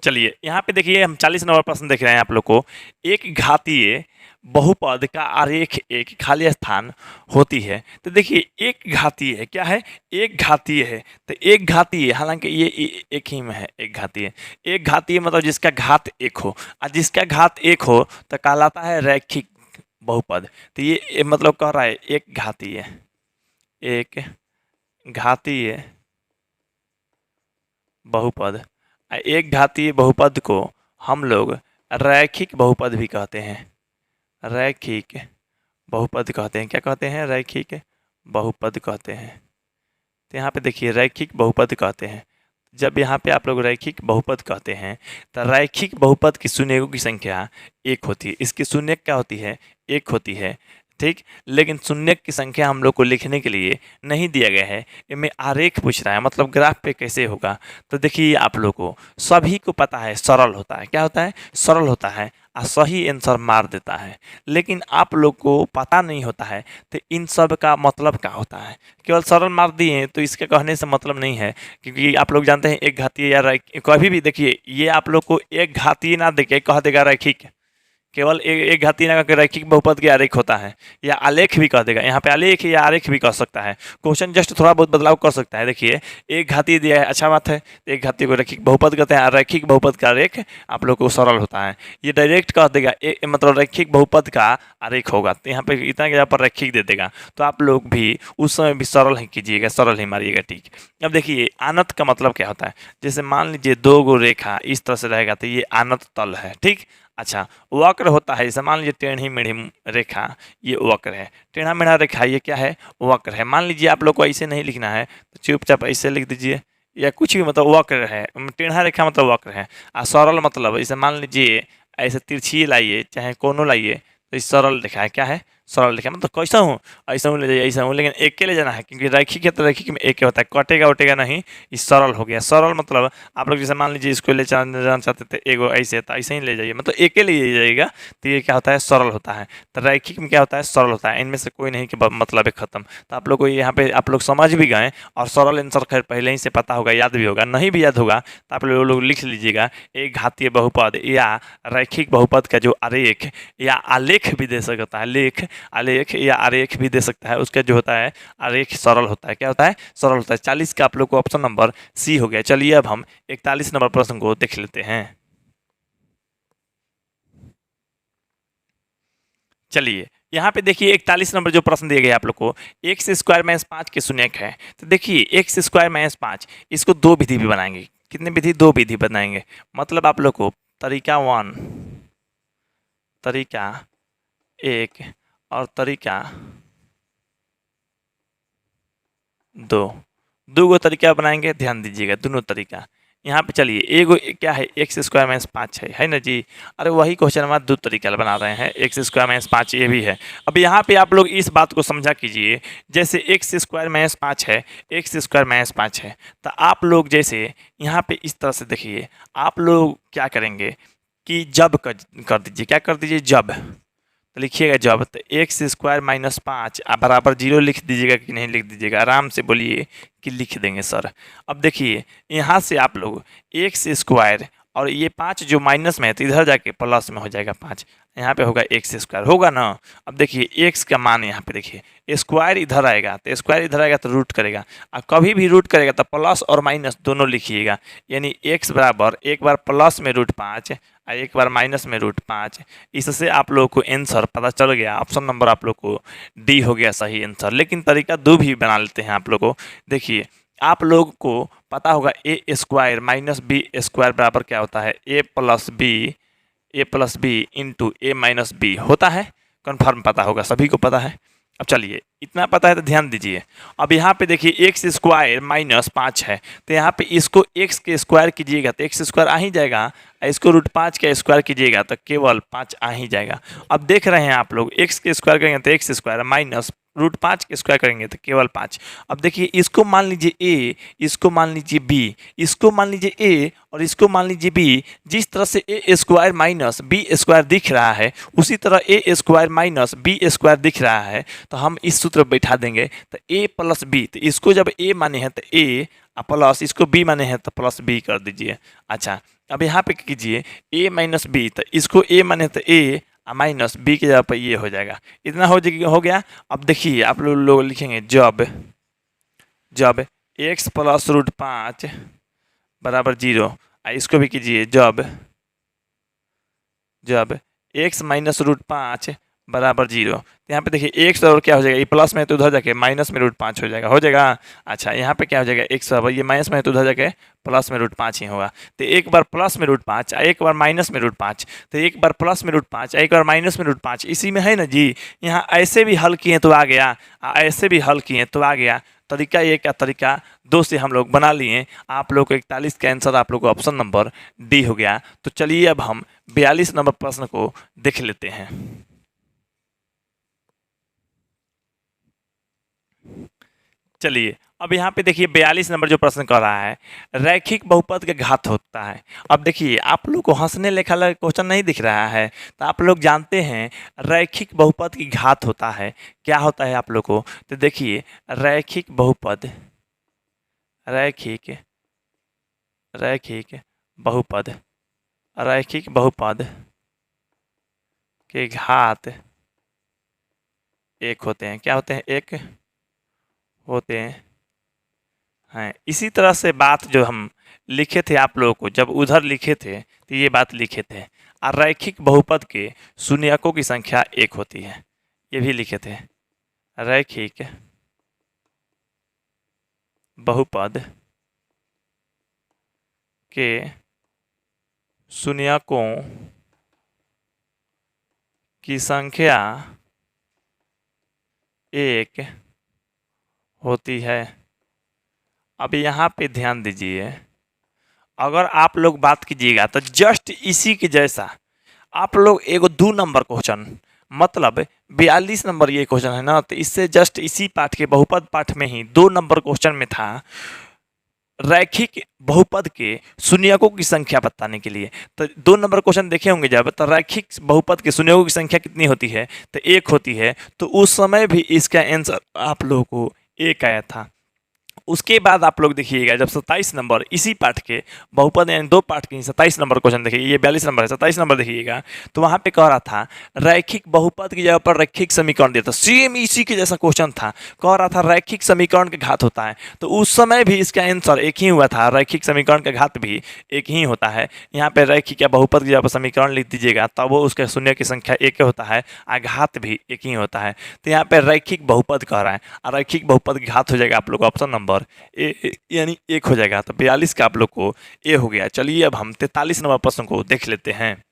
चलिए यहाँ पे देखिए हम 40 नंबर प्रश्न देख रहे हैं आप लोग को, एक घातीय बहुपद का आरेख एक खाली स्थान होती है। तो देखिए एक घातीय है, क्या है, एक घातीय है। तो एक घातीय, हालांकि ये एक ही में है, एक घातीय, एक घातीय मतलब जिसका घात 1 हो, और जिसका घात 1 हो तो कहलाता है रैखिक बहुपद। तो ये मतलब कह रहा है एक घातीय, एक घातीय बहुपद, एक घातीय बहुपद को हम लोग रैखिक बहुपद भी कहते हैं, रैखिक बहुपद कहते हैं। क्या कहते हैं, रैखिक बहुपद कहते हैं। तो यहाँ पे देखिए रैखिक बहुपद कहते हैं। जब यहाँ पे आप लोग रैखिक बहुपद कहते हैं तो रैखिक बहुपद की शून्यों की संख्या 1 होती है, इसकी शून्य क्या होती है, 1 होती है, ठीक। लेकिन शून्य की संख्या हम लोग को लिखने के लिए नहीं दिया गया है, इनमें आरेख पूछ रहा है, मतलब ग्राफ पे कैसे होगा। तो देखिए आप लोग को सभी को पता है सरल होता है, क्या होता है, सरल होता है, और सही आंसर मार देता है। लेकिन आप लोग को पता नहीं होता है तो इन सब का मतलब क्या होता है। केवल सरल मार दिए तो इसके कहने से मतलब नहीं है, क्योंकि आप लोग जानते हैं एक घातीय या कभी भी देखिए ये आप लोग को एक घातीय ना देके कह देगा रैखिक, केवल एक घातीय ना कहकर रैखिक बहुपद के आरेख होता है, या आलेख भी कह देगा। यहाँ पे आलेख या आरेख भी कह सकता है, क्वेश्चन जस्ट थोड़ा बहुत बदलाव कर सकता है। देखिए एक घातीय दिया है, अच्छा बात है, एक घातीय को रैखिक बहुपद कहते हैं, रैखिक बहुपद का आरेख आप लोग को सरल होता है। ये डायरेक्ट कह देगा मतलब रैखिक बहुपद का आरेख होगा, तो यहाँ पे इतना यहाँ पर रैखिक दे देगा, तो आप लोग भी उस समय भी सरल ही कीजिएगा, सरल ही मारिएगा, ठीक। अब देखिए आनत का मतलब क्या होता है, जैसे मान लीजिए 2 गो रेखा इस तरह से रहेगा तो ये आनत तल है, ठीक। अच्छा वक्र होता है, जैसे मान लीजिए टेढ़ी मेढ़ी रेखा, ये वक्र है, टेढ़ा मेढ़ा रेखा ये क्या है, वक्र है। मान लीजिए आप लोग को ऐसे नहीं लिखना है तो चुपचाप ऐसे लिख दीजिए, या कुछ भी मतलब वक्र है, टेढ़ा रेखा मतलब वक्र है, और सरल मतलब जैसे मान लीजिए ऐसे तिरछी लाइए चाहे कोनों लाइए तो इस सरल रेखा है, क्या है, सरल रेखा। मतलब कैसा हूँ ऐसा हूँ ले जाइए, ऐसा हूँ, लेकिन एक के ले जाना है, क्योंकि रैखिक है तो रैखिक में एक होता है, कटेगा उटेगा नहीं, इस सरल हो गया। सरल मतलब आप लोग जैसे मान लीजिए इसको ले जाना चाहते थे एगो ऐसे, तो ऐसे ही ले जाइए, मतलब एक के ले जाइएगा, तो ये क्या होता है, सरल होता है। तो रैखिक में क्या होता है, सरल होता है, इनमें से कोई नहीं कि मतलब है खत्म। तो आप लोग को यहाँ पे आप लोग समझ भी गए, और सरल आंसर खैर पहले ही से पता होगा, याद भी होगा, नहीं भी याद होगा तो आप लोग लिख लीजिएगा, एक घातीय बहुपद या रैखिक बहुपद का जो आरेख या आलेख भी दे सकता है, लेख आलेख या आरेख भी दे सकता है, उसका जो होता है आरेख सरल होता है, क्या होता है, सरल होता है। 40 का आप लोग को ऑप्शन नंबर सी हो गया। चलिए अब हम 41 नंबर प्रश्न को देख लेते हैं। चलिए यहाँ पे देखिए 41 नंबर जो प्रश्न दिया गया आप लोग को, एक्स स्क्वायर माइनस 5 के शून्यक है। तो देखिए एक्स स्क्वायर माइनस 5 इसको दो विधि भी बनाएंगे। कितने विधि? दो विधि बनाएंगे। मतलब आप लोग को तरीका 1, तरीका 1 और तरीका 2, दो गो तरीका बनाएंगे। ध्यान दीजिएगा दोनों तरीका। यहाँ पे चलिए एगो क्या है, एक्स स्क्वायर माइनस 5 है ना जी। अरे वही क्वेश्चन हमारा दो तरीका बना रहे हैं, एक्स स्क्वायर माइनस 5 ये भी है। अब यहाँ पे आप लोग इस बात को समझा कीजिए, जैसे एक्स स्क्वायर माइनस 5 है, एक्स स्क्वायर माइनस 5 है, तो आप लोग जैसे यहाँ पे इस तरह से देखिए, आप लोग क्या करेंगे कि जब कर दीजिए। क्या कर दीजिए? जब। तो लिखिएगा जब, तो एक्स स्क्वायर माइनस 5 बराबर 0 लिख दीजिएगा कि नहीं लिख दीजिएगा? आराम से बोलिए कि लिख देंगे सर। अब देखिए यहाँ से आप लोग एक्स स्क्वायर और ये 5 जो माइनस में है तो इधर जाके प्लस में हो जाएगा 5, यहाँ पे होगा एक्स स्क्वायर, होगा ना। अब देखिए एक्स का मान यहाँ पे देखिए, स्क्वायर इधर आएगा तो स्क्वायर इधर आएगा तो रूट करेगा, और कभी भी रूट करेगा तो प्लस और माइनस दोनों लिखिएगा। यानी एक्स बराबर एक बार प्लस में √5 और एक बार माइनस में √5। इससे आप लोग को आंसर पता चल गया। ऑप्शन नंबर आप लोग को डी हो गया सही आंसर। लेकिन तरीका दो भी बना लेते हैं आप लोग को। देखिए आप लोग को पता होगा ए स्क्वायर माइनस बी स्क्वायर बराबर क्या होता है? ए प्लस बी इंटू ए माइनस बी होता है। कन्फर्म पता होगा, सभी को पता है। अब चलिए इतना पता है तो ध्यान दीजिए। अब यहाँ पे देखिए एक्स स्क्वायर माइनस 5 है, तो यहाँ पे इसको एक्स के स्क्वायर कीजिएगा तो एक्स स्क्वायर आ ही जाएगा, इसको √5 का स्क्वायर कीजिएगा तो केवल 5 आ ही जाएगा। अब देख रहे हैं आप लोग, एक्स के स्क्वायर करेंगे तो एक्स स्क्वायर माइनस √5 के स्क्वायर करेंगे तो केवल 5। अब देखिए इसको मान लीजिए ए, इसको मान लीजिए बी, इसको मान लीजिए ए और इसको मान लीजिए बी। जिस तरह से ए स्क्वायर माइनस बी स्क्वायर दिख रहा है उसी तरह ए स्क्वायर माइनस बी स्क्वायर दिख रहा है, तो हम इस सूत्र बैठा देंगे। तो ए प्लस बी, तो इसको जब ए माने हैं तो ए प्लस, इसको बी माने हैं तो प्लस बी कर दीजिए। अच्छा अब यहाँ पे कीजिए ए माइनस बी, तो इसको ए माने तो ए माइनस बी के जगह पर ये हो जाएगा। इतना हो गया। अब देखिए आप लोग लिखेंगे जब एक्स प्लस √5 बराबर 0, इसको भी कीजिए जब एक्स माइनस √5 बराबर 0। तो यहाँ पे देखिए एक्स और क्या हो जाएगा, ये प्लस में तो उधर जाके माइनस में √5 हो जाएगा। अच्छा यहाँ पे क्या हो जाएगा, एक्स बराबर ये माइनस में तो उधर जाके प्लस में √5 ही होगा। तो एक बार प्लस में √5 एक बार माइनस में √5, तो एक बार प्लस में √5 एक बार माइनस में √5, इसी में है ना जी। यहाँ ऐसे भी हल किए तो आ गया, ऐसे भी हल किए तो आ गया। तरीका एक का तरीका दो से हम लोग बना लिए। आप लोग को 41 का आंसर आप लोग को ऑप्शन नंबर डी हो गया। तो चलिए अब हम 42 नंबर प्रश्न को देख लेते हैं। चलिए अब यहाँ पे देखिए 42 नंबर जो प्रश्न कर रहा है, रैखिक बहुपद के घात होता है। अब देखिए आप लोग को हंसने लेखा क्वेश्चन नहीं दिख रहा है, तो आप लोग जानते हैं रैखिक बहुपद की घात होता है। क्या होता है आप लोग को? तो देखिए रैखिक बहुपद के घात एक होते हैं। क्या होते हैं? एक होते हैं। इसी तरह से बात जो हम लिखे थे आप लोगों को, जब उधर लिखे थे तो ये बात लिखे थे, रैखिक बहुपद के शून्यकों की संख्या एक होती है, ये भी लिखे थे। रैखिक बहुपद के शून्यकों की संख्या एक होती है। अब यहाँ पे ध्यान दीजिए, अगर आप लोग बात कीजिएगा तो जस्ट इसी के जैसा आप लोग एगो 2 नंबर क्वेश्चन, मतलब 42 नंबर ये क्वेश्चन है ना, तो इससे जस्ट इसी पाठ के बहुपद पाठ में ही 2 नंबर क्वेश्चन में था रैखिक बहुपद के शून्यकों की संख्या बताने के लिए। तो 2 नंबर क्वेश्चन देखे होंगे जब, तो रैखिक बहुपद के शून्यकों की संख्या कितनी होती है? तो एक होती है। तो उस समय भी इसका आंसर आप लोगों को एक आया था। उसके बाद आप लोग देखिएगा जब 27 नंबर इसी पाठ के बहुपद यानी 2 पाठ की 27 नंबर क्वेश्चन देखिए, ये 42 नंबर है, 27 नंबर देखिएगा तो वहाँ पे कह रहा था रैखिक बहुपद की जगह पर रैखिक समीकरण दिया था, सेम इसी के जैसा क्वेश्चन था, कह रहा था रैखिक समीकरण के घात होता है। तो उस समय भी इसका आंसर एक ही हुआ था, रैखिक समीकरण का घात भी एक ही होता है। यहाँ पे रैखिक या बहुपद की जगह पर समीकरण लिख दीजिएगा तब वो उसके शून्य की संख्या एक होता है और घात भी एक ही होता है। तो यहाँ पे रैखिक बहुपद कह रहा है और रैखिक बहुपद की घात हो जाएगा आप लोग ऑप्शन नंबर ए यानी 1 हो जाएगा। तो 42 का आप लोग को ए हो गया। चलिए अब हम 43 नंबर प्रश्न को देख लेते हैं।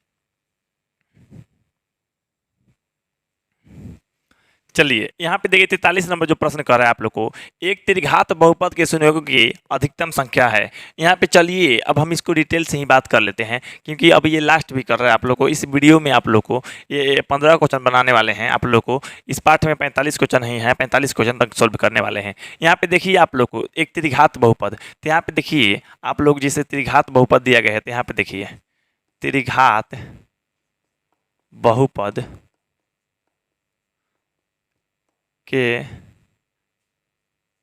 चलिए यहाँ पे देखिए 43 नंबर जो प्रश्न कर रहा है आप लोग को, एक त्रिघात बहुपद के संयोगों की अधिकतम संख्या है। यहाँ पे चलिए अब हम इसको डिटेल से ही बात कर लेते हैं क्योंकि अब ये लास्ट भी कर रहा है आप लोग को। इस वीडियो में आप लोग को ये 15 क्वेश्चन बनाने वाले हैं आप लोग को। इस पाठ में 45 क्वेश्चन ही हैं, 45 क्वेश्चन तक सोल्व करने वाले हैं। यहाँ पे देखिए आप लोग को एक त्रिघात बहुपद, तो यहाँ पे देखिए आप लोग जिसे त्रिघात बहुपद दिया गया है तो यहाँ पे देखिए त्रिघात बहुपद के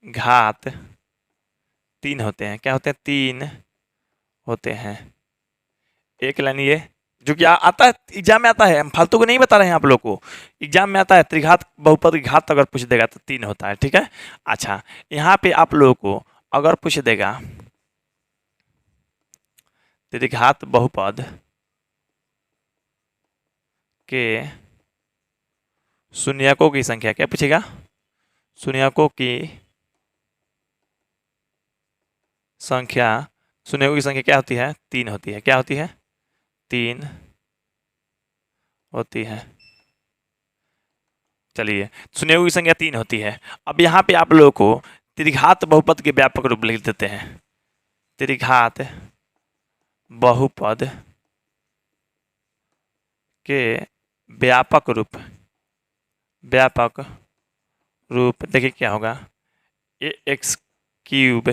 घात 3 होते हैं। क्या होते हैं? 3 होते हैं। एक लाइन ये जो कि आता है एग्जाम में आता है, हम फालतू को नहीं बता रहे हैं आप लोग को, एग्जाम में आता है त्रिघात बहुपद की घात अगर पूछ देगा तो 3 होता है। ठीक है, अच्छा यहाँ पे आप लोगों को अगर पूछ देगा त्रिघात बहुपद के शून्यकों की संख्या, क्या पूछेगा? शून्यकों की संख्या, शून्यकों की संख्या क्या होती है? 3 होती है। क्या होती है? 3 होती है। चलिए शून्यकों की संख्या 3 होती है। अब यहाँ पे आप लोगों को त्रिघात बहुपद के व्यापक रूप लिख देते हैं। त्रिघात बहुपद के व्यापक रूप, व्यापक रूप देखिए क्या होगा, ए एक्स क्यूब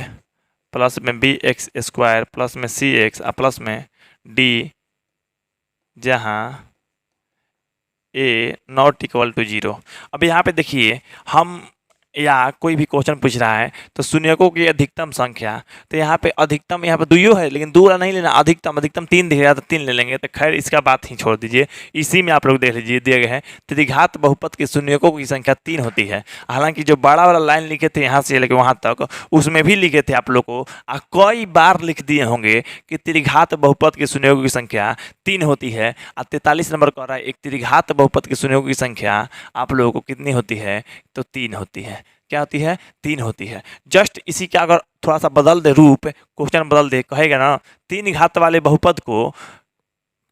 प्लस में बी एक्स स्क्वायर प्लस में सी एक्स प्लस में डी, जहाँ ए नॉट इक्वल टू 0। अब यहाँ पे देखिए हम या कोई भी क्वेश्चन पूछ रहा है तो शून्यकों की अधिकतम संख्या, तो यहाँ पे अधिकतम यहाँ पे 2 है लेकिन 2 वाला नहीं लेना, अधिकतम अधिकतम 3 दिख रहा तो 3 ले लेंगे। तो खैर इसका बात ही छोड़ दीजिए, इसी में आप लोग देख लीजिए दिए गए हैं त्रिघात बहुपद के शून्यकों की संख्या 3 होती है। हालांकि जो बड़ा वाला लाइन लिखे थे यहाँ से लेकर वहाँ तक उसमें भी लिखे थे आप लोग को, कई बार लिख दिए होंगे कि त्रिघात बहुपद के शून्यकों की संख्या 3 होती है। 43 नंबर कह रहा है एक त्रिघात बहुपद के शून्यकों की संख्या आप लोगों को कितनी होती है? तो 3 होती है। क्या होती है? 3 होती है। जस्ट इसी का अगर थोड़ा सा बदल दे रूप, क्वेश्चन बदल दे, कहेगा ना 3 घात वाले बहुपद को,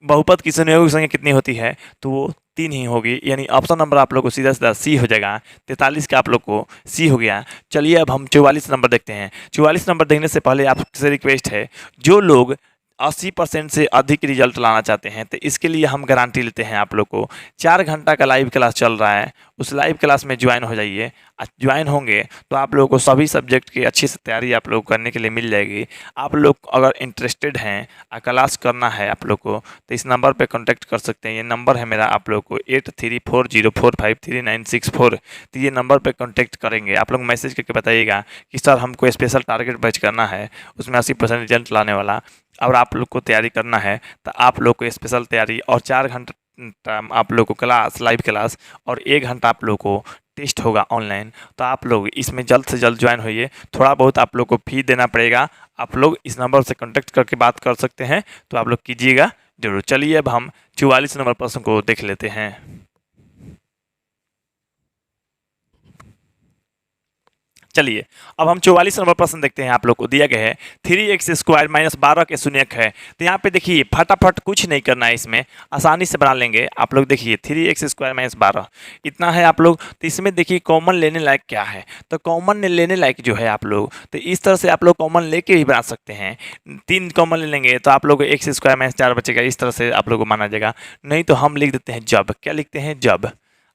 बहुपद की शून्यकों की संख्या कितनी होती है? तो वो 3 ही होगी। यानी ऑप्शन नंबर आप लोग को सीधा सीधा सी हो जाएगा। 43 का आप लोग को सी हो गया। चलिए अब हम 44 नंबर देखते हैं। 44 नंबर देखने से पहले आपसे रिक्वेस्ट है, जो लोग 80% से अधिक रिजल्ट लाना चाहते हैं तो इसके लिए हम गारंटी लेते हैं आप लोग को। 4 घंटा का लाइव क्लास चल रहा है, उस लाइव क्लास में ज्वाइन हो जाइए। ज्वाइन होंगे तो आप लोगों को सभी सब्जेक्ट की अच्छी से तैयारी आप लोग करने के लिए मिल जाएगी। आप लोग अगर इंटरेस्टेड हैं क्लास करना है आप लोग को तो इस नंबर पे कांटेक्ट कर सकते हैं। ये नंबर है मेरा आप लोग को 8340453964। तो ये नंबर पे कांटेक्ट करेंगे, आप लोग मैसेज करके बताइएगा कि सर हमको स्पेशल टारगेट बैच करना है, उसमें 80% रिजल्ट लाने वाला और आप लोग को तैयारी करना है। तो आप लोग को स्पेशल तैयारी और 4 घंटा आप लोग को क्लास, लाइव क्लास और 1 घंटा आप लोग को टेस्ट होगा ऑनलाइन। तो आप लोग इसमें जल्द से जल्द ज्वाइन होइए। थोड़ा बहुत आप लोग को फी देना पड़ेगा, आप लोग इस नंबर से कांटेक्ट करके बात कर सकते हैं, तो आप लोग कीजिएगा जरूर। चलिए अब हम 44 नंबर प्रश्न को देख लेते हैं। चलिए अब हम 44 नंबर प्रश्न देखते हैं। आप लोग को दिया गया है 3x स्क्वायर माइनस 12 के शून्यक है। तो यहाँ पे देखिए फटाफट कुछ नहीं करना है, इसमें आसानी से बना लेंगे आप लोग। देखिए 3x स्क्वायर माइनस 12 इतना है आप लोग। तो इसमें देखिए कॉमन लेने लायक क्या है, तो कॉमन लेने लायक जो है आप लोग, तो इस तरह से आप लोग कॉमन लेके भी बना सकते हैं। 3 कॉमन ले लेंगे तो आप लोग x स्क्वायर माइनस 4 बचेगा, इस तरह से आप लोग को माना जाएगा। नहीं तो हम लिख देते हैं जब, क्या लिखते हैं? जब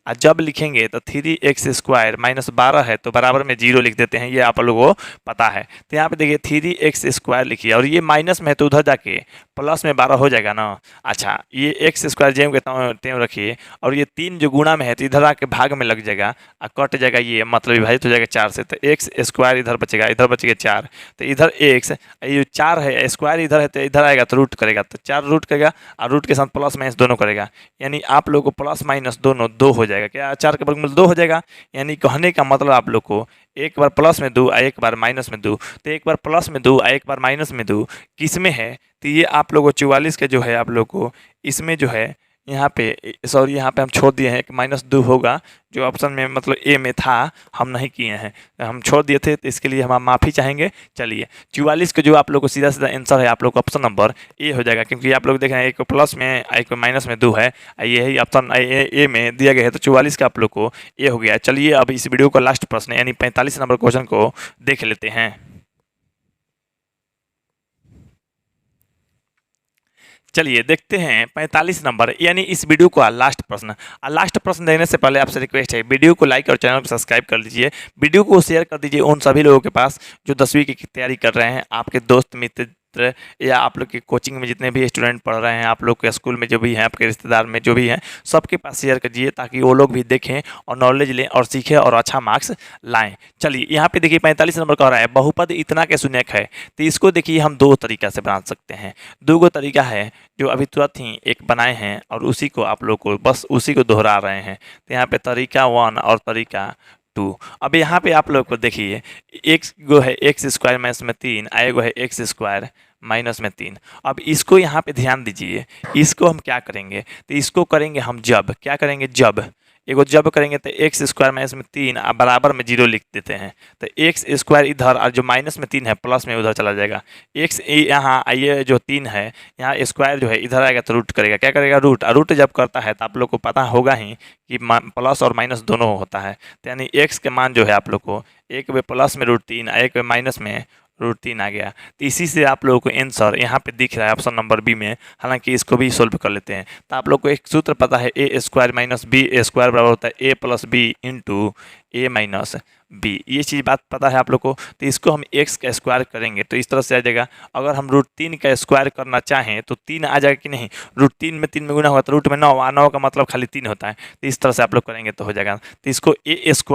और जब लिखेंगे तो 3x² -12 है तो बराबर में 0 लिख देते हैं, ये आप लोगों को पता है। तो यहाँ पे देखिए 3x² लिखिए और ये माइनस में है तो उधर जाके प्लस में 12 हो जाएगा ना। अच्छा, ये x² जेम के त्यों रखिए और ये 3 जो गुणा में है तो इधर आके भाग में लग जाएगा और कट जाएगा, ये मतलब विभाजित हो जाएगा 4 से। तो x² इधर बचेगा, इधर बचेगा 4, तो इधर x, ये 4 है स्क्वायर इधर है तो इधर आएगा तो रूट करेगा, तो 4 रूट करेगा और रूट के साथ प्लस माइनस दोनों करेगा, यानी आप लोग को प्लस माइनस दोनों 2 हो जाएगा। क्या 4 के वर्गमूल 2 हो जाएगा, यानी कहने का मतलब आप लोग को एक बार प्लस में 2 एक बार माइनस में 2, तो एक बार प्लस में 2 एक बार माइनस में 2 किस में है, तो ये आप लोग को 44 का जो है आप लोग को इसमें जो है यहाँ पे, सॉरी यहाँ पे हम छोड़ दिए हैं एक -2 होगा जो ऑप्शन में मतलब ए में था, हम नहीं किए हैं, हम छोड़ दिए थे तो इसके लिए हम माफ़ी चाहेंगे। चलिए 44 का जो आप लोग को सीधा सीधा आंसर है आप लोग को ऑप्शन नंबर ए हो जाएगा, क्योंकि आप लोग देख रहे हैं एक प्लस में एक माइनस में 2 है, यही ऑप्शन ए में दिया गया है, तो 44 का आप लोग को ए हो गया। चलिए अब इस वीडियो का लास्ट प्रश्न यानी 45 नंबर क्वेश्चन को देख लेते हैं। चलिए देखते हैं 45 नंबर यानी इस वीडियो का लास्ट प्रश्न। लास्ट प्रश्न देने से पहले आपसे रिक्वेस्ट है वीडियो को लाइक और चैनल को सब्सक्राइब कर लीजिए, वीडियो को शेयर कर दीजिए उन सभी लोगों के पास जो 10वीं की तैयारी कर रहे हैं, आपके दोस्त मित्र या आप लोग के कोचिंग में जितने भी स्टूडेंट पढ़ रहे हैं, आप लोग के स्कूल में जो भी हैं, आपके रिश्तेदार में जो भी हैं, सबके पास शेयर कीजिए ताकि वो लोग भी देखें और नॉलेज लें और सीखें और अच्छा मार्क्स लाएं। चलिए यहाँ पे देखिए 45 नंबर कह रहा है बहुपद इतना के शून्यक है, तो इसको देखिए हम 2 तरीका से बना सकते हैं। 2 तरीका है जो अभी तुरंत ही एक बनाए हैं और उसी को आप लोग को बस उसी को दोहरा रहे हैं। तो यहाँ पे तरीका 1 और तरीका 2। अब यहाँ पे आप लोग को देखिए x गो है x² माइनस में 3, आएगो है x² माइनस में 3। अब इसको यहाँ पे ध्यान दीजिए, इसको हम क्या करेंगे, तो इसको करेंगे हम जब, क्या करेंगे जब, एगो जब करेंगे तो x² माइनस में 3 बराबर में 0 लिख देते हैं, तो x² इधर और जो माइनस में 3 है प्लस में उधर चला जाएगा, x यहाँ ये जो 3 है यहाँ स्क्वायर जो है इधर आएगा तो रूट करेगा, क्या करेगा रूट, और रूट जब करता है तो आप लोग को पता होगा ही कि प्लस और माइनस दोनों होता है, तो यानी x के मान जो है आप लोग को एक वे प्लस में √3 एक वे माइनस में √3 आ गया। तो इसी से आप लोगों को आंसर यहाँ पे दिख रहा है ऑप्शन नंबर बी में। हालांकि इसको भी सोल्व कर लेते हैं, तो आप लोग को एक सूत्र पता है a² माइनस b² बराबर होता है a plus B into a minus B, ये चीज़ बात पता है आप लोग को। तो इसको हम x का स्क्वायर करेंगे तो इस तरह से आ जाएगा। अगर हम √3 का स्क्वायर करना चाहें तो 3 आ जाएगा कि नहीं, √3 में 3 में गुना होगा तो रूट में 9, 9 का मतलब खाली 3 होता है, तो इस तरह से आप लोग करेंगे तो हो जाएगा। तो इसको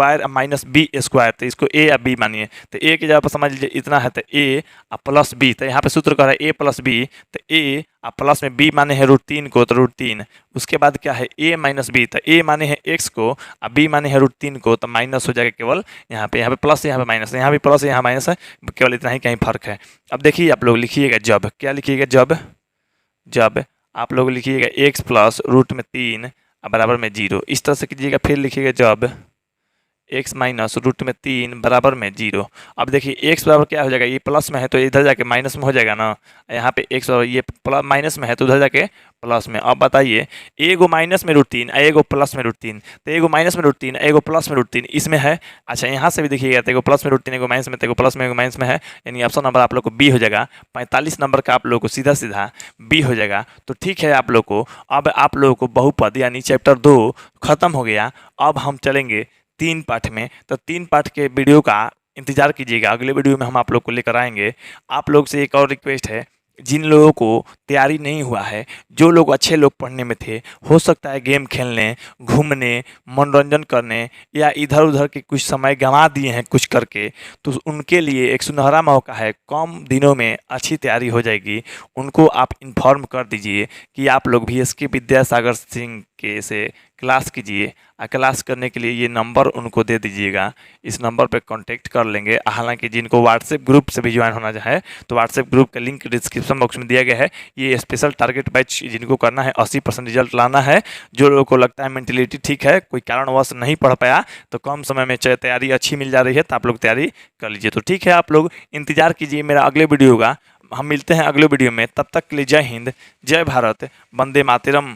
a² माइनस b², तो इसको a या b मानिए, तो a की जगह पर समझ लीजिए इतना है तो a प्लस b, तो यहाँ पे सूत्र कह रहा है a प्लस b, तो a प्लस में b माने है √3 को तो √3, उसके बाद क्या है a माइनस b, तो a माने है x को और b माने है √3 को, तो माइनस हो जाएगा केवल यहाँ पे प्लस यहाँ पे माइनस, यहाँ भी प्लस यहाँ माइनस है, केवल इतना ही कहीं फर्क है। अब देखिए आप लोग लिखिएगा जब, क्या लिखिएगा जब, जब आप लोग लिखिएगा x प्लस √3 बराबर में 0, इस तरह से कीजिएगा। फिर लिखिएगा जब x माइनस √3 बराबर में 0। अब देखिए x बराबर क्या हो जाएगा, ये प्लस में है तो इधर जाके माइनस में हो जाएगा ना, यहाँ पे x बराबर ये प्लस माइनस में है तो उधर जाके प्लस में। अब बताइए एगो माइनस में √3 एगो प्लस में √3, तो एगो माइनस में √3 एगो प्लस में √3 इसमें है। अच्छा यहाँ से भी देखिएगा तो एगो प्लस में √3 एगो माइनस में, तो एगो प्लस में एगो माइनस में है, यानी ऑप्शन नंबर आप लोग को बी हो जाएगा। 45 नंबर का आप लोग को सीधा सीधा बी हो जाएगा। तो ठीक है आप लोग को, अब आप लोगों को बहुपद यानी चैप्टर 2 खत्म हो गया। अब हम चलेंगे 3 पार्ट में, तो 3 पार्ट के वीडियो का इंतजार कीजिएगा, अगले वीडियो में हम आप लोग को लेकर आएंगे। आप लोग से एक और रिक्वेस्ट है, जिन लोगों को तैयारी नहीं हुआ है, जो लोग अच्छे लोग पढ़ने में थे, हो सकता है गेम खेलने, घूमने, मनोरंजन करने या इधर उधर के कुछ समय गंवा दिए हैं कुछ करके, तो उनके लिए एक सुनहरा मौका है, कम दिनों में अच्छी तैयारी हो जाएगी। उनको आप इन्फॉर्म कर दीजिए कि आप लोग भी SK विद्यासागर सिंह के से क्लास कीजिए। क्लास करने के लिए ये नंबर उनको दे दीजिएगा, इस नंबर पे कांटेक्ट कर लेंगे। हालांकि जिनको व्हाट्सएप ग्रुप से भी ज्वाइन होना है तो व्हाट्सएप ग्रुप का लिंक डिस्क्रिप्शन बॉक्स में दिया गया है। ये स्पेशल टारगेट बैच जिनको करना है, 80% रिजल्ट लाना है। जो लोगों को लगता है मेंटलिटी ठीक है, कोई कारणवश नहीं पढ़ पाया, तो कम समय में तैयारी अच्छी मिल जा रही है, तो आप लोग तैयारी कर लीजिए। तो ठीक है, आप लोग इंतजार कीजिए मेरा अगले वीडियो का। हम मिलते हैं अगले वीडियो में, तब तक के लिए जय हिंद, जय भारत, वंदे मातरम।